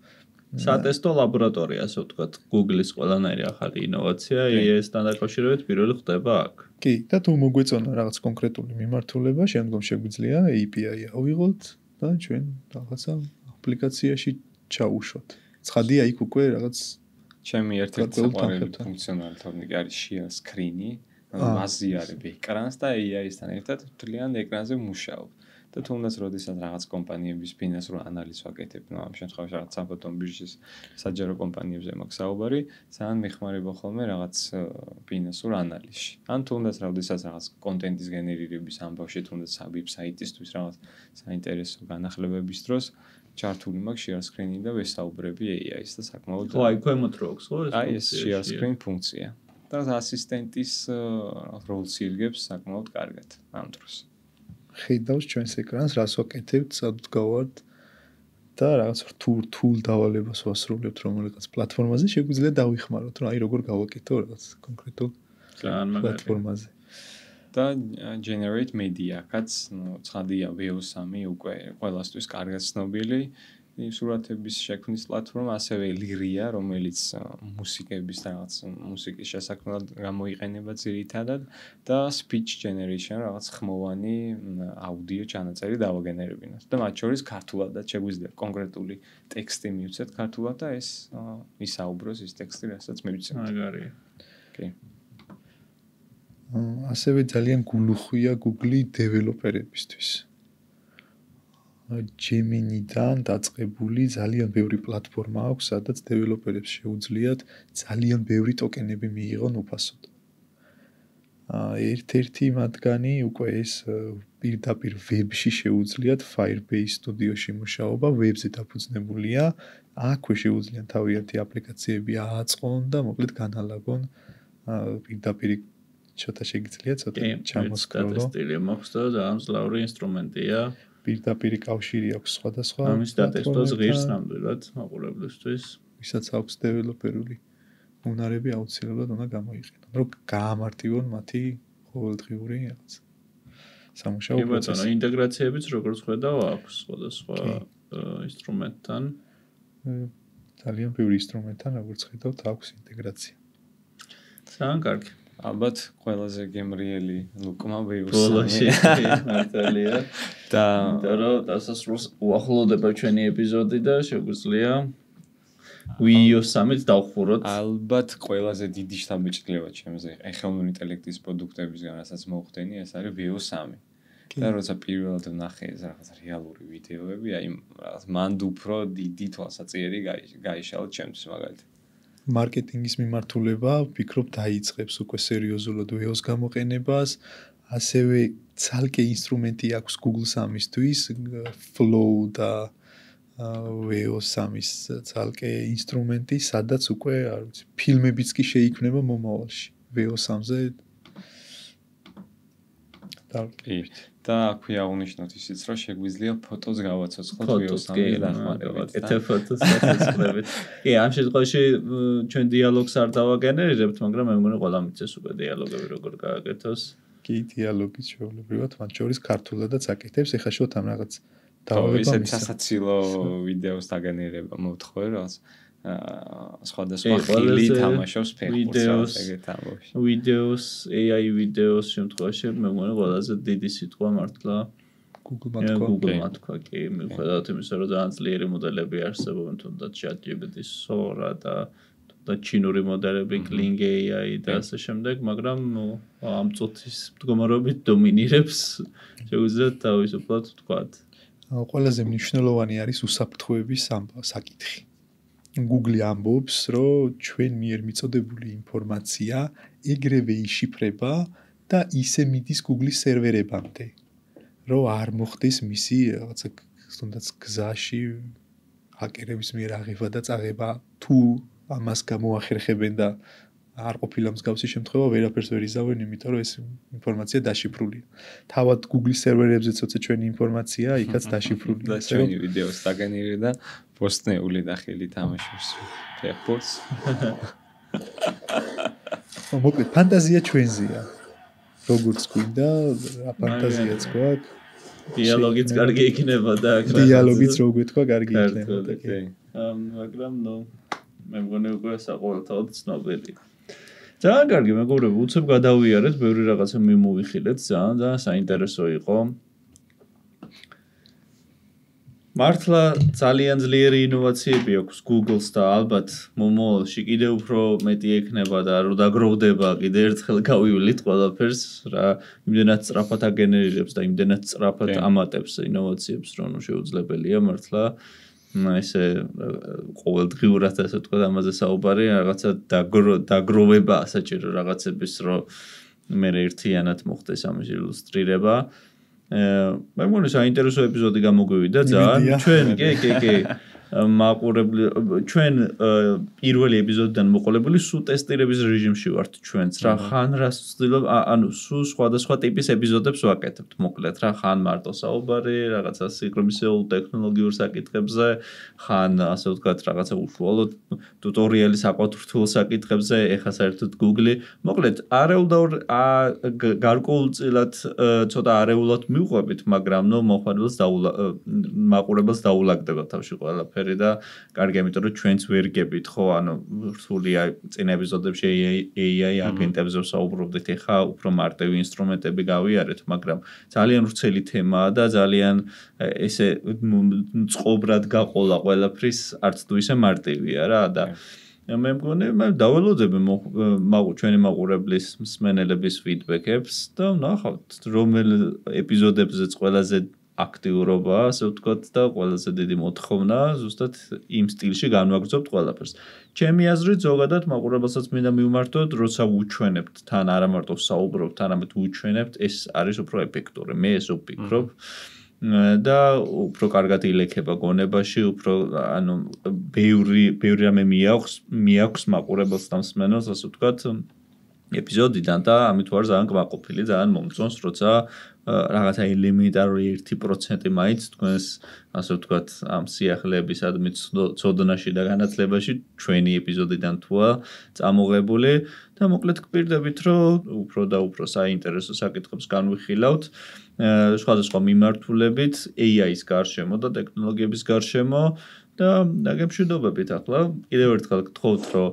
სატესტო ლაბორატორია, ასე ვთქვათ, Google-ის ყველანაირი ახალი ინოვაცია, AI-სთან დაკავშირებით პირველი ხდება აქ. კი, და თუ მოგვეწონა რაღაც კონკრეტული მიმართულება, შემდგომ შეგვიძლია API ავიღოთ და ჩვენ რაღაცა აპლიკაციაში ჩაუშვათ. ცხადია იქ უკვე რაღაც ჩემი ერთ-ერთი საყვარელი ფუნქციონალიტეტი არის share screen-ი, ვაზიარებ ეკრანს და AI-სთან ერთად მთლიან ეკრანზე მუშაობ. და თუნდაც როდესაც რაღაც კომპანიების ფინანსურ ანალიზს ვაკეთებ, ნუ ამ შემთხვევაში რაღაც საფონდო ბირჟის საჯარო კომპანიებზე მაქვს საუბარი, ძალიან მეხმარება ხოლმე რაღაც ფინანსურ ანალიზში. ან თუნდაც როდესაც რაღაც კონტენტის გენერირების ამბავში, თუნდაც ვებსაიტისთვის რაღაც საინტერესო განახლებების დროს ჩართული მაქვს share screen-ი და ვესაუბრები AI-ს და საკმაოდ ხო, აი ქვემოთროქს, ხო? აი ეს share screen ფუნქცია. და ასისტენტის როლს იღებს საკმაოდ კარგად ამ დროს. ხედავს ჩვენს ეკრანს, რას ვაკეთებთ, სადაც გავართ და რაღაც რთულ დავალებას ვასრულებთ რომელიღაც პლატფორმაზე, შეგვიძლია დავიხმაროთ, რომ აი როგორ გავაკეთო რაღაც კონკრეტულ პლატფორმაზე. და generate media-კაც, ნუ ცხადია VO3 უკვე ყველასთვის კარგად ცნობილი სურათების შექმნის პლატფორმა, ასევე Lyria, რომელიც მუსიკების და რაღაც მუსიკის შესაქმნელად გამოიყენება ძირითადად და speech generation, რაღაც ხმოვანი აუდიო ჩანაწერი დავაგენერებინოთ. და მათ შორის ქართულადაც შეგვიძლია კონკრეტული ტექსტი მივცეთ ქართულად და ეს ისაუბროს ის ტექსტი, რასაც მივცემთ. მაგარია. კი. ასევე ძალიან გულუხვია Google დეველოპერებისთვის. Gemini-დან დაწყებული ძალიან ბევრი პლატფორმა აქვს, სადაც დეველოპერებს შეუძლიათ ძალიან ბევრი ტოკენები მიიღონ უფასოდ. ერთ-ერთი მათგანი უკვე ეს პირდაპირ ვებში შეუძლიათ Firebase Studio-ში მუშაობა, ვებზე დაფუძნებულია. აქვე შეუძლიათ თავიანთი აპლიკაციები ააწყონ და მოკლედ განალაგონ პირდაპირ ცოტა შეგიძლიათ ცოტა ჩამოსკროლო. სტილი მაქვს და ძალიან მძლავრი ინსტრუმენტია. პირდაპირ კავშირი აქვს სხვადასხვა ამის დატესტოს ღირს ნამდვილად მაყურებლისთვის. ვისაც აქვს დეველოპერული უნარები აუცილებლად უნდა გამოიყენონ, რომ გაამარტივონ მათი ყოველდღიური რაღაც სამუშაო პროცესი. კი ბატონო, ინტეგრაციებიც როგორც ხედავ აქვს სხვადასხვა ინსტრუმენტთან. ძალიან ბევრი ინსტრუმენტთან როგორც ხედავთ აქვს ინტეგრაცია. ძალიან კარგი. ალბათ ყველაზე გემრიელი ლუკმა ბოლოში მართალია და დასასრულს უახლოვდება ჩვენი ეპიზოდი და შეგვიძლია VO3-ით დავხუროთ. ალბათ ყველაზე დიდი შთაბეჭდილება ჩემზე ხელოვნური ინტელექტის პროდუქტებისგან, რასაც მოხდენი, ეს არის VO3. და როცა პირველად ვნახე ეს რაღაც რეალური ვიდეოები, აი რაღაც მანდ უფრო დიდი თვალსაჩინო გაიშალა ჩემთვის მაგალითად. მარკეტინგის მიმართულება, ვფიქრობ, დაიწყებს უკვე სერიოზულად VO-ს გამოყენებას, ასევე ცალკე ინსტრუმენტი აქვს Google 3-ისთვის, Flow და VO3-ის ცალკე ინსტრუმენტი, სადაც უკვე, არ ვიცი, ფილმებიც კი შეიქმნება მომავალში VO3-ზე. და აქვე აღნიშნოთ ისიც, რომ შეგვიძლია ფოტოს გავაცოცხლოთ VO3-ის დახმარებით. ეთე ფოტოს გაცოცხლებით. კი, ამ შემთხვევაში ჩვენ დიალოგს არ დავაგენერირებთ, მაგრამ მე მგონი ყველა მიცეს უკვე დიალოგები როგორ გააკეთოს. კი, დიალოგის ჩვეულებრივად, მათ შორის ქართულადაც აკეთებს, ეხლა შევთ ამ რაღაც დავალება ისეთ სასაცილო ვიდეოს დაგენერება მოვთხოვე რაღაც სხვადასხვა ხილი თამაშობს ფეხბურთს ეგეთ ამბავში. ვიდეოს, AI ვიდეოს შემთხვევაში მე მგონი ყველაზე დიდი სიტყვა მართლა Google მათქვა კი, მიუხედავად იმისა, რომ ძალიან ძლიერი მოდელები არსებობენ, თუნდაც ChatGPT, Sora და ჩინური მოდელები, Kling AI და ასე შემდეგ, მაგრამ ამ წუთის მდგომარეობით დომინირებს, შეგვიძლია თავისუფლად ვთქვათ. ყველაზე მნიშვნელოვანი არის უსაფრთხოების საკითხი. Google ამბობს, რომ ჩვენ მიერ მიწოდებული ინფორმაცია ეგრევე იშიფრება და ისე მიდის Google-ის სერვერებამდე, რომ არ მოხდეს მისი რაღაცა თუნდაც გზაში ჰაკერების მიერ აღება და წაღება თუ ამას გამოახერხებენ და არ ყოფილა მსგავსი შემთხვევა ვერაფერს ვერ იზავენ, იმიტომ რომ ეს ინფორმაცია დაშიფრულია. თავად Google-ის სერვერებზე ცოტა ჩვენი ინფორმაცია იქაც დაშიფრულია. და ჩვენი ვიდეოს დაგენილი და პოსტნეული და ხილი თამაშობს ფეხბურთს. მოკლედ ფანტაზია ჩვენზეა. როგორც გვინდა, რა ფანტაზიაც გვაქვს. დიალოგიც კარგი იქნება და დიალოგიც რო გეთქვა კარგი იქნება. მაგრამ მე მგონი უკვე საყოველთაოდ ცნობილი. ძალიან კარგი მეგობრებო, უცებ გადავიარეთ, ბევრი რაღაცა მიმოვიხილეთ, ძალიან საინტერესო იყო. მართლა ძალიან ძლიერი ინოვაციები აქვს Google-ს და ალბათ მომავალში კიდევ უფრო მეტი ექნება და რო დაგროვდება კიდე ერთხელ გავივლით ყველაფერს, რა იმდენად სწრაფად აგენერირებს და იმდენად სწრაფად ამატებს ინოვაციებს, რომ შეუძლებელია მართლა ესე ყოველდღიურად ასე ვთქვათ ამაზე საუბარი, რაღაცა დაგროვება საჭირო რაღაცების, რომ მე ერთიანად მოხდეს ამის ილუსტრირება. მე მგონი საინტერესო ეპიზოდი გამოგვივიდა ძალიან. ჩვენ კი მაყურებელი ჩვენ პირველი ეპიზოდიდან მოყოლებული სულ ტესტირების რეჟიმში ვართ ჩვენც რა ხან რას ვცდილობ ანუ სულ სხვადასხვა ტიპის ეპიზოდებს ვაკეთებთ მოკლედ რა ხან მარტო საუბარი რაღაცა სინქრონიზებულ ტექნოლოგიურ საკითხებზე ხან ასე ვთქვათ რაღაცა უშუალოდ ტუტორიალი საყოველთაოდ რთულ საკითხებზე ეხა საერთოდ Google მოკლედ გარკვეულწილად ცოტა არეულად მივყვებით მაგრამ ნუ მაყურებელს დაულაგდება თავში ყველაფერი და კარგი ამიტომ რომ ჩვენც ვერ გებით ხო ანუ რთული წინა ეპიზოდებში AI აგენტებზე ვსაუბრობდით ეხა უფრო მარტივი ინსტრუმენტები გავიარეთ მაგრამ ძალიან ვრცელი თემაა და ძალიან ესე წყობრად გაყოლა ყველაფრის არც თუ ისე მარტივია რა და მე მგონი მე დაველოდები ჩვენი მაყურებლის მსმენელების ფიდბექებს და ნახავთ რომელ ეპიზოდებზეც ყველაზე აქტიურობა, ასე ვთქვათ და ყველაზე დიდი მოთხოვნა ზუსტად იმ სტილში განვაგრძობთ ყველაფერს. ჩემი აზრით ზოგადად მაყურებელსაც მინდა მივმართოთ, როცა უჩვენებთ თან არა მარტო საუბრობთ, არამედ უჩვენებთ, ეს არის უფრო ეფექტური. მე ეს ვფიქრობ. და უფრო კარგად ილექება გონებაში, უფრო ანუ ბევრი რამე მიაქვს მაყურებელს და მსმენელს, ასე ვთქვათ, ეპიზოდიდან და ამით ვარ ძალიან კმაყოფილი, ძალიან მომწონს, როცა რაღაცა ელემენტარული 1% მაინც თქვენს ასე ვთქვათ ამ სიახლეებისადმი ცოდნაში და განათლებაში ჩვენი ეპიზოდიდან თუა წამოღებული და მოკლედ გპირდებით რომ უფრო და უფრო საინტერესო საკითხებს განვიხილავთ სხვადასხვა მიმართულებით AI-ის გარშემო და ტექნოლოგიების გარშემო და დაგემშვიდობებით ახლა კიდევ ერთხელ გთხოვთ რომ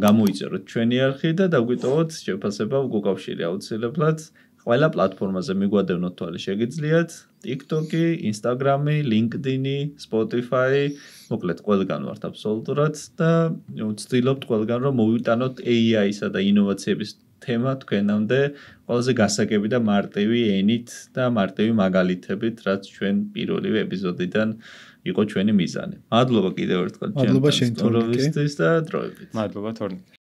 გამოიწეროთ ჩვენი არხი და დაგვიტოვოთ შეფასება უკავშირი აუცილებლად ყველა პლატფორმაზე მიგვადევნოთ თვალი შეგიძლიათ TikTok-ი, Instagram-ი, LinkedIn-ი, Spotify-ი, მოკლედ ყველგან ვართ აბსოლუტურად და ვცდილობთ ყველგან რომ მოვიტანოთ AI-ისა და ინოვაციების თემა თქვენამდე ყველაზე გასაგები და მარტივი ენით და მარტივი მაგალითებით, რაც ჩვენ პირველივე ეპიზოდიდან იყო ჩვენი მიზანი. მადლობა კიდევ ერთხელ მადლობა შენ თორნიკე და დროებით. მადლობა თორნიკე.